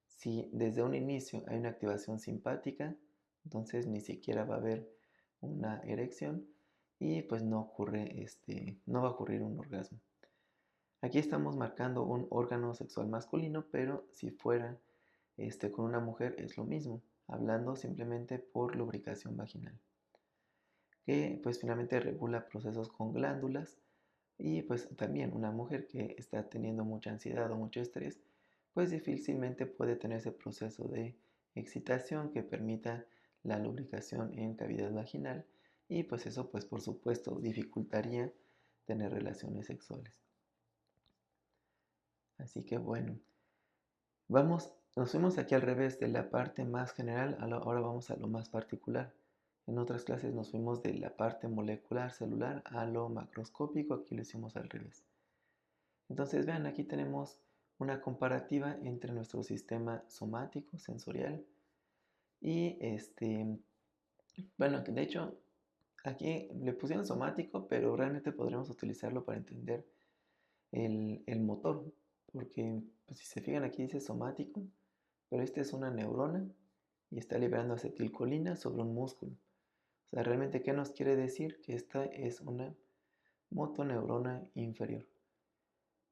Si desde un inicio hay una activación simpática, entonces ni siquiera va a haber una erección y pues no va a ocurrir un orgasmo. Aquí estamos marcando un órgano sexual masculino, pero si fuera con una mujer es lo mismo, hablando simplemente por lubricación vaginal, que pues finalmente regula procesos con glándulas y pues también una mujer que está teniendo mucha ansiedad o mucho estrés, pues difícilmente puede tener ese proceso de excitación que permita la lubricación en cavidad vaginal y pues eso pues por supuesto dificultaría tener relaciones sexuales. Así que bueno, nos fuimos aquí al revés de la parte más general, ahora vamos a lo más particular. En otras clases nos fuimos de la parte molecular celular a lo macroscópico, aquí lo hicimos al revés. Entonces vean, aquí tenemos una comparativa entre nuestro sistema somático, sensorial, y bueno, de hecho aquí le pusieron somático, pero realmente podríamos utilizarlo para entender el motor, porque pues, si se fijan aquí dice somático, pero esta es una neurona y está liberando acetilcolina sobre un músculo. O sea, realmente, ¿qué nos quiere decir? Que esta es una motoneurona inferior.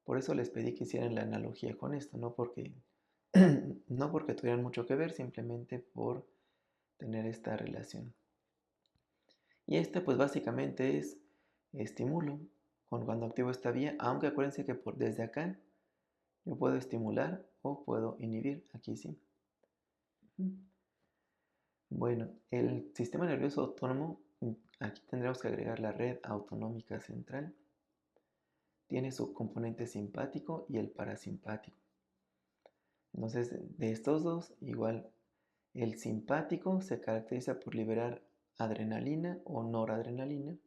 Por eso les pedí que hicieran la analogía con esto, no porque, no porque tuvieran mucho que ver, simplemente por tener esta relación. Y esta pues básicamente es estímulo cuando activo esta vía, aunque acuérdense que desde acá yo puedo estimular o puedo inhibir, aquí sí. Bueno, el sistema nervioso autónomo, aquí tendremos que agregar la red autonómica central. Tiene su componente simpático y el parasimpático. Entonces, de estos dos, igual, el simpático se caracteriza por liberar adrenalina o noradrenalina.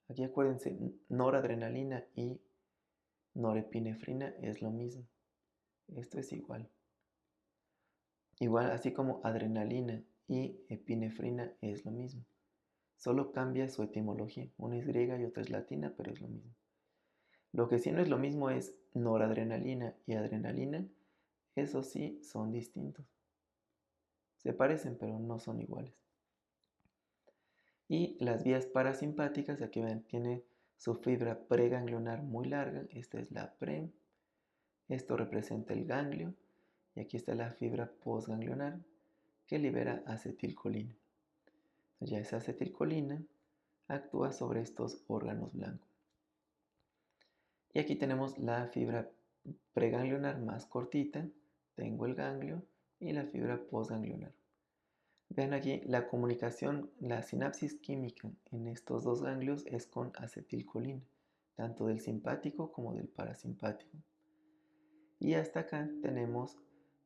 Aquí acuérdense, noradrenalina y norepinefrina es lo mismo. Esto es igual. Igual, así como adrenalina y epinefrina es lo mismo. Solo cambia su etimología. Una es griega y otra es latina, pero es lo mismo. Lo que sí no es lo mismo es noradrenalina y adrenalina. Eso sí, son distintos. Se parecen, pero no son iguales. Y las vías parasimpáticas, aquí ven, tiene su fibra preganglionar muy larga. Esta es la pre. Esto representa el ganglio. Y aquí está la fibra postganglionar que libera acetilcolina. Entonces ya esa acetilcolina actúa sobre estos órganos blancos. Y aquí tenemos la fibra preganglionar más cortita. Tengo el ganglio y la fibra postganglionar. Vean aquí la comunicación, la sinapsis química en estos dos ganglios es con acetilcolina, tanto del simpático como del parasimpático. Y hasta acá tenemos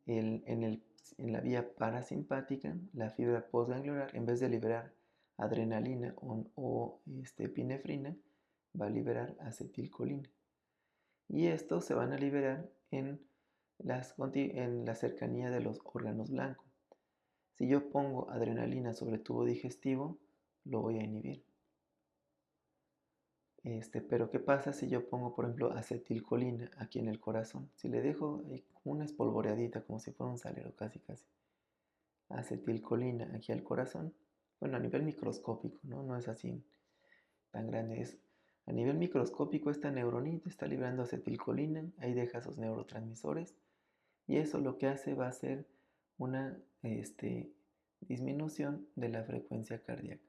en la vía parasimpática, la fibra postganglionar, en vez de liberar adrenalina o epinefrina, va a liberar acetilcolina. Y estos se van a liberar en la cercanía de los órganos blancos. Si yo pongo adrenalina sobre el tubo digestivo, lo voy a inhibir. Pero ¿qué pasa si yo pongo, por ejemplo, acetilcolina aquí en el corazón? Si le dejo una espolvoreadita, como si fuera un salero, casi casi, acetilcolina aquí al corazón, bueno, a nivel microscópico, ¿no? No es así tan grande. A nivel microscópico esta neuronita está liberando acetilcolina, ahí deja sus neurotransmisores, y eso lo que hace va a ser una disminución de la frecuencia cardíaca.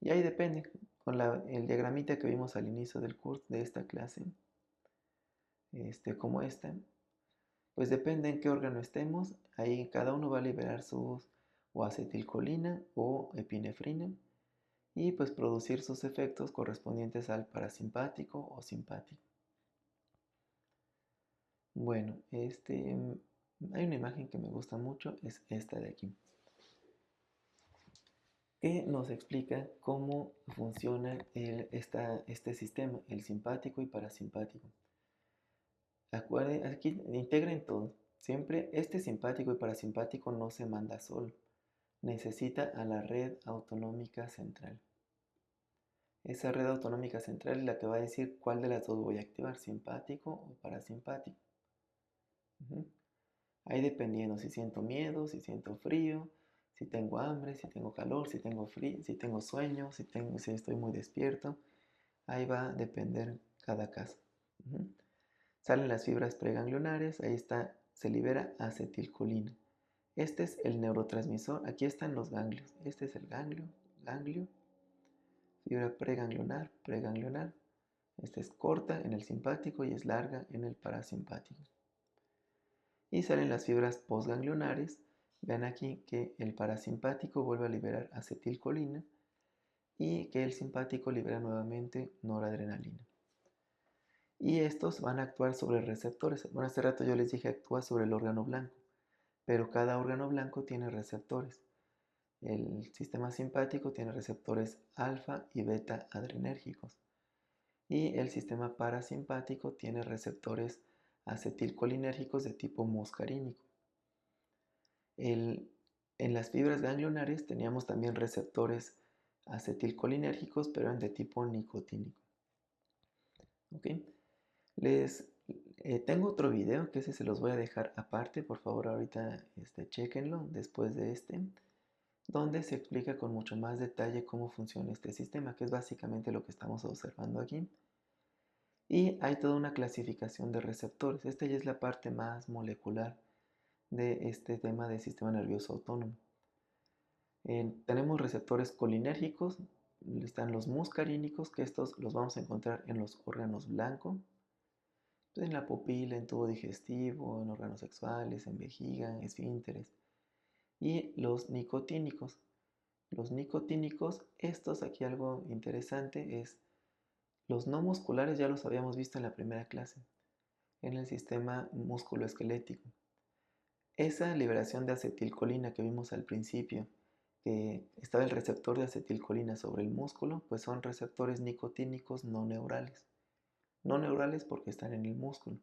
Y ahí depende, con el diagramita que vimos al inicio del curso de esta clase, como esta, pues depende en qué órgano estemos, ahí cada uno va a liberar sus o acetilcolina o epinefrina y pues producir sus efectos correspondientes al parasimpático o simpático. Bueno, hay una imagen que me gusta mucho, es esta de aquí, que nos explica cómo funciona este sistema, el simpático y parasimpático. Aquí integren todo. Siempre este simpático y parasimpático no se manda solo. Necesita a la red autonómica central. Esa red autonómica central es la que va a decir cuál de las dos voy a activar, simpático o parasimpático. Ahí dependiendo si siento miedo, si siento frío, si tengo hambre, si tengo calor, si tengo frío, si tengo sueño, si estoy muy despierto. Ahí va a depender cada caso. Salen las fibras preganglionares, ahí está, se libera acetilcolina. Este es el neurotransmisor, aquí están los ganglios. Este es el ganglio, fibra preganglionar, preganglionar. Esta es corta en el simpático y es larga en el parasimpático. Y salen las fibras postganglionares. Vean aquí que el parasimpático vuelve a liberar acetilcolina y que el simpático libera nuevamente noradrenalina. Y estos van a actuar sobre receptores. Bueno, hace rato yo les dije actúa sobre el órgano blanco, pero cada órgano blanco tiene receptores. El sistema simpático tiene receptores alfa y beta adrenérgicos y el sistema parasimpático tiene receptores acetilcolinérgicos de tipo muscarínico. En las fibras ganglionares teníamos también receptores acetilcolinérgicos, pero eran de tipo nicotínico. ¿Ok? Tengo otro video que ese se los voy a dejar aparte, por favor ahorita chequenlo después de donde se explica con mucho más detalle cómo funciona este sistema, que es básicamente lo que estamos observando aquí. Y hay toda una clasificación de receptores. Esta ya es la parte más molecular de este tema del sistema nervioso autónomo. Tenemos receptores colinérgicos, están los muscarínicos, que estos los vamos a encontrar en los órganos blancos, en la pupila, en tubo digestivo, en órganos sexuales, en vejiga, esfínteres. Y los nicotínicos. Los nicotínicos, estos aquí algo interesante es, los no musculares ya los habíamos visto en la primera clase, en el sistema musculoesquelético. Esa liberación de acetilcolina que vimos al principio, que estaba el receptor de acetilcolina sobre el músculo, pues son receptores nicotínicos no neurales. No neurales porque están en el músculo.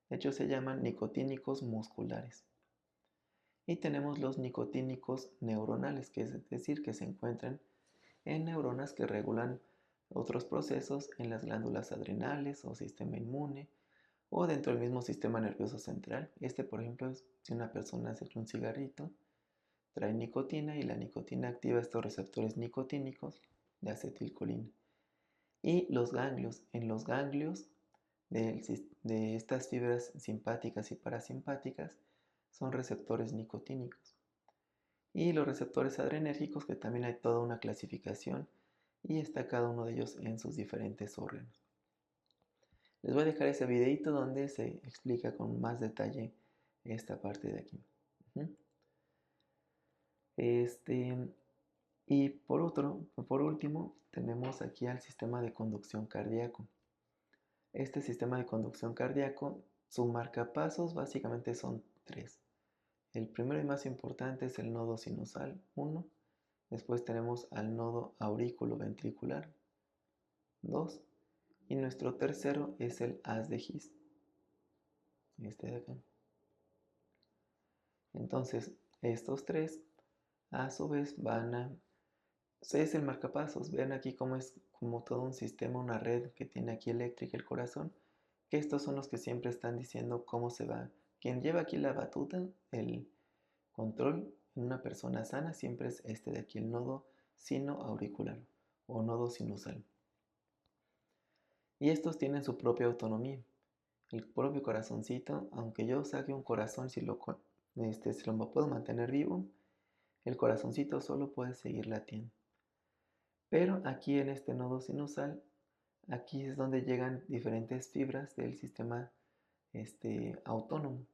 De hecho se llaman nicotínicos musculares. Y tenemos los nicotínicos neuronales, que es decir, que se encuentran en neuronas que regulan otros procesos en las glándulas adrenales o sistema inmune o dentro del mismo sistema nervioso central. Por ejemplo, es si una persona se echa un cigarrito, trae nicotina y la nicotina activa estos receptores nicotínicos de acetilcolina. Y los ganglios, en los ganglios de estas fibras simpáticas y parasimpáticas son receptores nicotínicos. Y los receptores adrenérgicos, que también hay toda una clasificación y está cada uno de ellos en sus diferentes órganos. Les voy a dejar ese videito donde se explica con más detalle esta parte de aquí. Y por último, tenemos aquí al sistema de conducción cardíaco. Este sistema de conducción cardíaco, su marcapasos básicamente son 3. El primero y más importante es el nodo sinusal 1. Después tenemos al nodo aurículo-ventricular 2. Y nuestro tercero es el haz de His, este de acá. Entonces, estos 3 a su vez es el marcapasos. Vean aquí cómo es como todo un sistema, una red que tiene aquí eléctrica el corazón, que estos son los que siempre están diciendo cómo se va. Quien lleva aquí la batuta, el control en una persona sana, siempre es este de aquí, el nodo sinoauricular o nodo sinusal. Y estos tienen su propia autonomía. El propio corazoncito, aunque yo saque un corazón, si lo puedo mantener vivo, el corazoncito solo puede seguir latiendo. Pero aquí en este nodo sinusal, aquí es donde llegan diferentes fibras del sistema autónomo.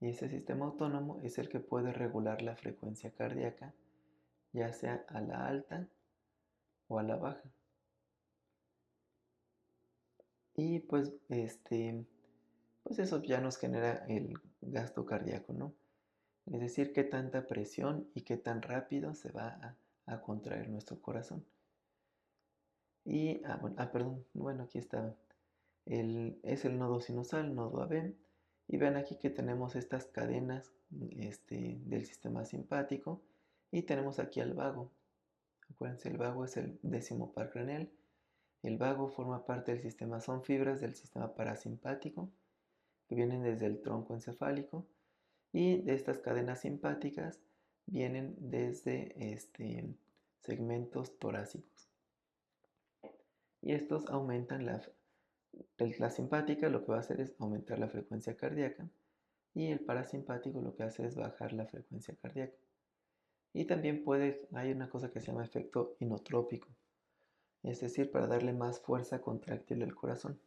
Y ese sistema autónomo es el que puede regular la frecuencia cardíaca, ya sea a la alta o a la baja. Y pues eso ya nos genera el gasto cardíaco, ¿no? Es decir, qué tanta presión y qué tan rápido se va a contraer nuestro corazón. Y, bueno, aquí está. Es el nodo sinusal, nodo AB. Y vean aquí que tenemos estas cadenas del sistema simpático. Y tenemos aquí al vago. Acuérdense, el vago es el 10º par craneal. El vago forma parte del sistema, son fibras del sistema parasimpático que vienen desde el tronco encefálico. Y de estas cadenas simpáticas vienen desde segmentos torácicos. Y estos aumentan la simpática, lo que va a hacer es aumentar la frecuencia cardíaca. Y el parasimpático lo que hace es bajar la frecuencia cardíaca. Y también hay una cosa que se llama efecto inotrópico, es decir, para darle más fuerza contráctil al corazón.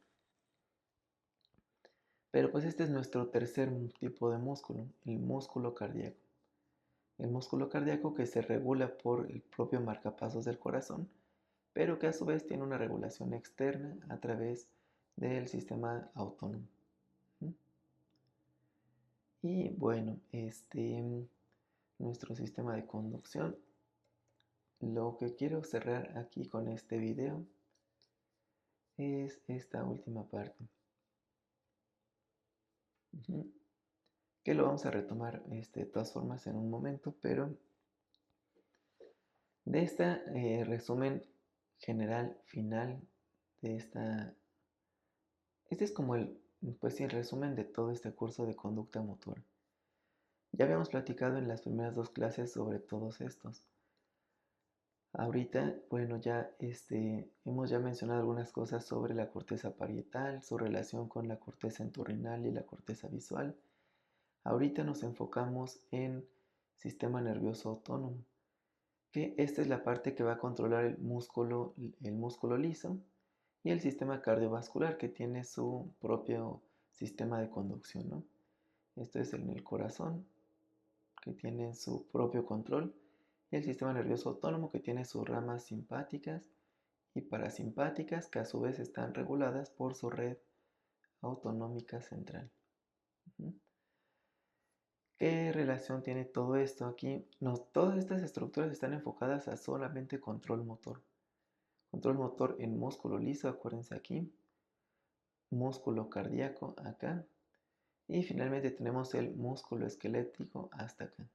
Pero pues este es nuestro tercer tipo de músculo, el músculo cardíaco. El músculo cardíaco que se regula por el propio marcapasos del corazón, pero que a su vez tiene una regulación externa a través del sistema autónomo. Y bueno, nuestro sistema de conducción. Lo que quiero cerrar aquí con este video es esta última parte. Que lo vamos a retomar de todas formas en un momento, pero de este resumen general final de este es como el resumen de todo este curso de conducta motora. Ya habíamos platicado en las primeras 2 clases sobre todos estos. Ahorita, bueno, ya hemos ya mencionado algunas cosas sobre la corteza parietal, su relación con la corteza entorrinal y la corteza visual. Ahorita nos enfocamos en sistema nervioso autónomo, que esta es la parte que va a controlar el músculo liso, y el sistema cardiovascular, que tiene su propio sistema de conducción, ¿no? Esto es en el corazón, que tiene su propio control, y el sistema nervioso autónomo, que tiene sus ramas simpáticas y parasimpáticas, que a su vez están reguladas por su red autonómica central. ¿Qué relación tiene todo esto aquí? Todas estas estructuras están enfocadas a solamente control motor. Control motor en músculo liso, acuérdense aquí. Músculo cardíaco acá. Y finalmente tenemos el músculo esquelético hasta acá.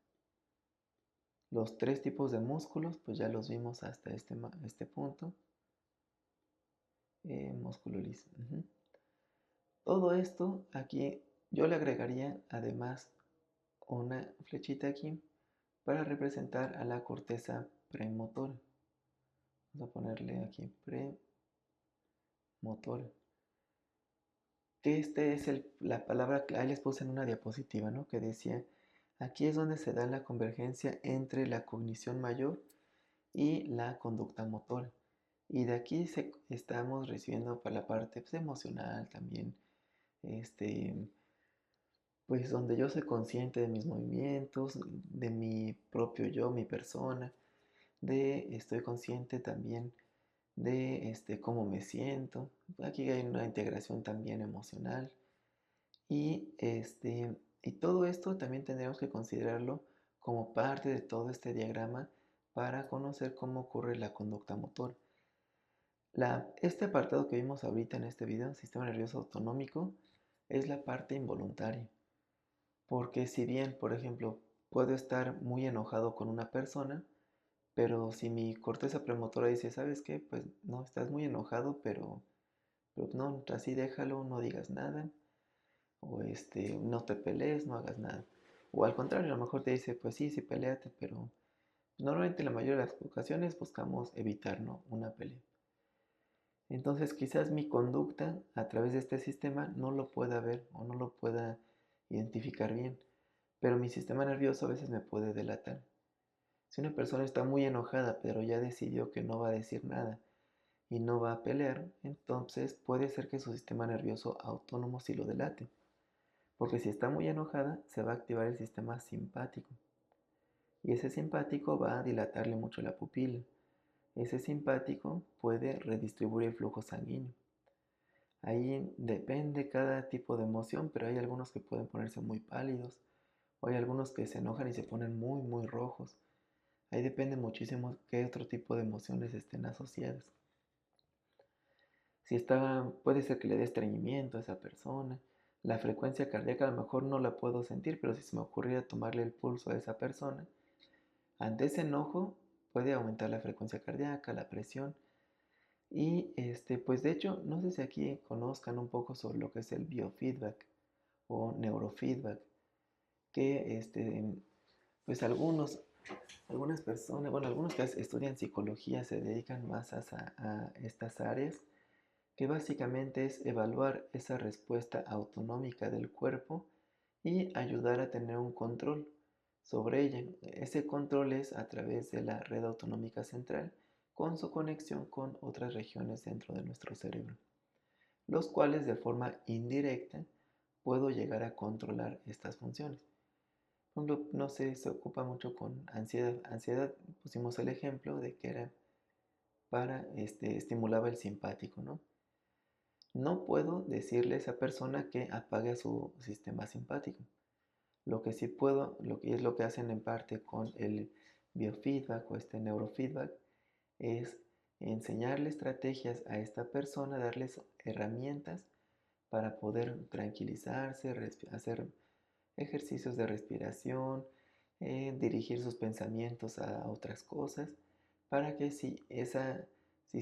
Los 3 tipos de músculos, pues ya los vimos hasta este punto. Músculo liso. Todo esto aquí yo le agregaría además una flechita aquí para representar a la corteza premotora. Vamos a ponerle aquí premotora. Que este es la palabra, ahí les puse en una diapositiva, ¿no? Que decía, aquí es donde se da la convergencia entre la cognición mayor y la conducta motora. Y de aquí estamos recibiendo para la parte pues, emocional también, este, pues donde yo soy consciente de mis movimientos, de mi propio yo, mi persona, estoy consciente también de cómo me siento. Aquí hay una integración también emocional. Y todo esto también tendríamos que considerarlo como parte de todo este diagrama para conocer cómo ocurre la conducta motora. Este apartado que vimos ahorita en este video, sistema nervioso autonómico, es la parte involuntaria. Porque si bien, por ejemplo, puedo estar muy enojado con una persona, pero si mi corteza premotora dice, ¿sabes qué? Pues no, estás muy enojado, pero no, así déjalo, no digas nada, o no te pelees, no hagas nada. O al contrario, a lo mejor te dice, pues sí, sí, peleate, pero normalmente en la mayoría de las ocasiones buscamos evitar, ¿no? Una pelea. Entonces quizás mi conducta a través de este sistema no lo pueda ver o no lo pueda identificar bien, pero mi sistema nervioso a veces me puede delatar. Si una persona está muy enojada pero ya decidió que no va a decir nada y no va a pelear, entonces puede ser que su sistema nervioso autónomo sí lo delate. Porque si está muy enojada, se va a activar el sistema simpático. Y ese simpático va a dilatarle mucho la pupila. Ese simpático puede redistribuir el flujo sanguíneo. Ahí depende cada tipo de emoción, pero hay algunos que pueden ponerse muy pálidos, o hay algunos que se enojan y se ponen muy, muy rojos. Ahí depende muchísimo qué otro tipo de emociones estén asociadas. Si está, puede ser que le dé estreñimiento a esa persona. La frecuencia cardíaca a lo mejor no la puedo sentir, pero si se me ocurriera tomarle el pulso a esa persona, ante ese enojo puede aumentar la frecuencia cardíaca, la presión. Y pues de hecho, no sé si aquí conozcan un poco sobre lo que es el biofeedback o neurofeedback, que pues algunas personas, bueno, algunos que estudian psicología se dedican más a estas áreas, que básicamente es evaluar esa respuesta autonómica del cuerpo y ayudar a tener un control sobre ella. Ese control es a través de la red autonómica central con su conexión con otras regiones dentro de nuestro cerebro, los cuales de forma indirecta puedo llegar a controlar estas funciones. Por ejemplo, no sé, se ocupa mucho con ansiedad. Ansiedad, pusimos el ejemplo de que era para, estimulaba el simpático, ¿no? No puedo decirle a esa persona que apague su sistema simpático. Lo que sí puedo, lo que hacen en parte con el biofeedback o neurofeedback, es enseñarle estrategias a esta persona, darles herramientas para poder tranquilizarse, hacer ejercicios de respiración, dirigir sus pensamientos a otras cosas, para que si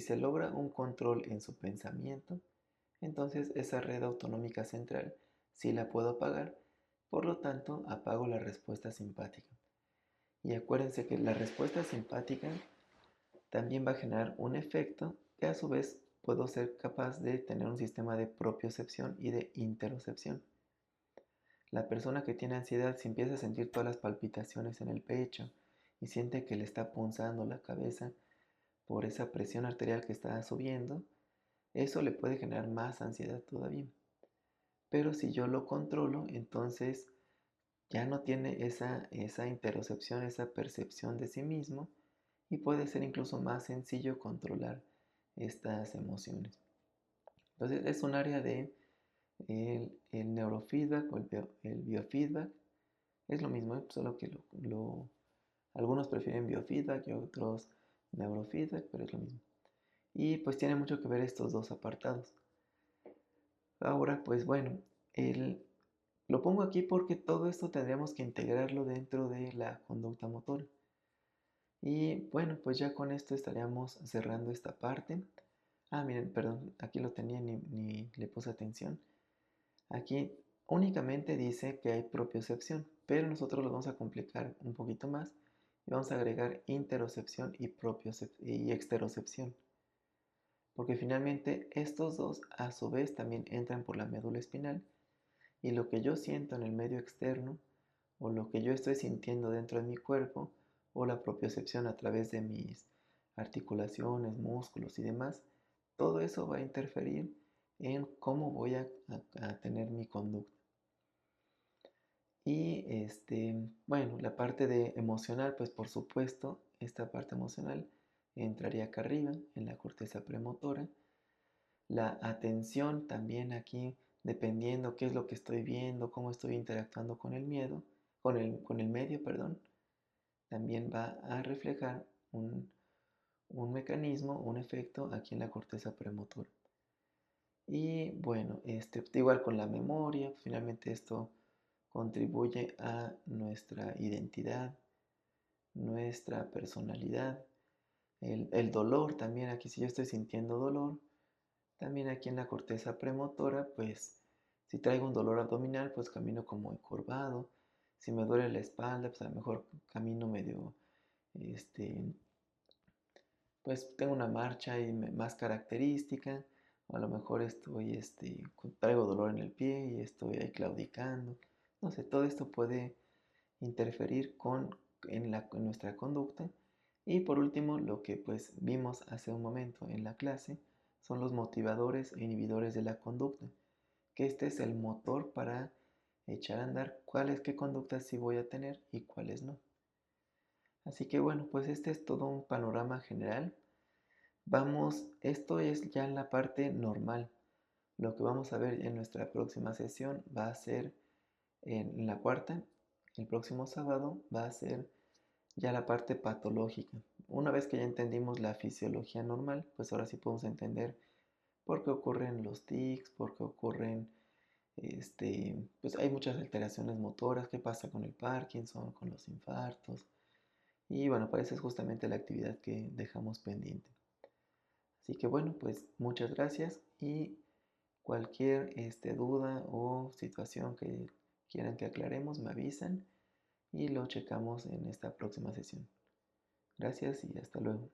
se logra un control en su pensamiento, entonces esa red autonómica central sí la puedo apagar, por lo tanto apago la respuesta simpática. Y acuérdense que la respuesta simpática también va a generar un efecto que a su vez puedo ser capaz de tener un sistema de propiocepción y de interocepción. La persona que tiene ansiedad, si empieza a sentir todas las palpitaciones en el pecho y siente que le está punzando la cabeza por esa presión arterial que está subiendo, eso le puede generar más ansiedad todavía. Pero si yo lo controlo, entonces ya no tiene esa interocepción, esa percepción de sí mismo, y puede ser incluso más sencillo controlar estas emociones. Entonces es un área de el neurofeedback o el biofeedback. Es lo mismo, solo que algunos prefieren biofeedback y otros neurofeedback, pero es lo mismo. Y pues tiene mucho que ver estos dos apartados. Ahora, pues bueno, lo pongo aquí porque todo esto tendríamos que integrarlo dentro de la conducta motora. Y bueno, pues ya con esto estaríamos cerrando esta parte. Ah, miren, perdón, aquí lo tenía, ni le puse atención. Aquí únicamente dice que hay propiocepción, pero nosotros lo vamos a complicar un poquito más y vamos a agregar interocepción y exterocepción, porque finalmente estos dos a su vez también entran por la médula espinal y lo que yo siento en el medio externo o lo que yo estoy sintiendo dentro de mi cuerpo o la propiocepción a través de mis articulaciones, músculos y demás, todo eso va a interferir en cómo voy a tener mi conducta. Y bueno, la parte de emocional, pues por supuesto, esta parte emocional entraría acá arriba, en la corteza premotora. La atención también aquí, dependiendo qué es lo que estoy viendo, cómo estoy interactuando con el miedo, con el medio, perdón, también va a reflejar un mecanismo, un efecto aquí en la corteza premotora. Y bueno, igual con la memoria, finalmente esto contribuye a nuestra identidad, nuestra personalidad, el dolor también, aquí si yo estoy sintiendo dolor, también aquí en la corteza premotora, pues si traigo un dolor abdominal, pues camino como encorvado, si me duele la espalda, pues a lo mejor camino medio, este, pues tengo una marcha ahí más característica, o a lo mejor estoy, traigo dolor en el pie y estoy ahí claudicando. No sé, todo esto puede interferir en nuestra conducta. Y por último, lo que pues vimos hace un momento en la clase son los motivadores e inhibidores de la conducta, que este es el motor para echar a andar qué conductas sí voy a tener y cuáles no. Así que bueno, pues este es todo un panorama general. Esto es ya la parte normal. Lo que vamos a ver en nuestra próxima sesión va a ser en la cuarta, el próximo sábado, va a ser ya la parte patológica. Una vez que ya entendimos la fisiología normal, pues ahora sí podemos entender por qué ocurren los tics, por qué ocurren, pues hay muchas alteraciones motoras, qué pasa con el Parkinson, con los infartos. Y bueno, para eso es justamente la actividad que dejamos pendiente. Así que bueno, pues muchas gracias y cualquier duda o situación que quieran que aclaremos, me avisan y lo checamos en esta próxima sesión. Gracias y hasta luego.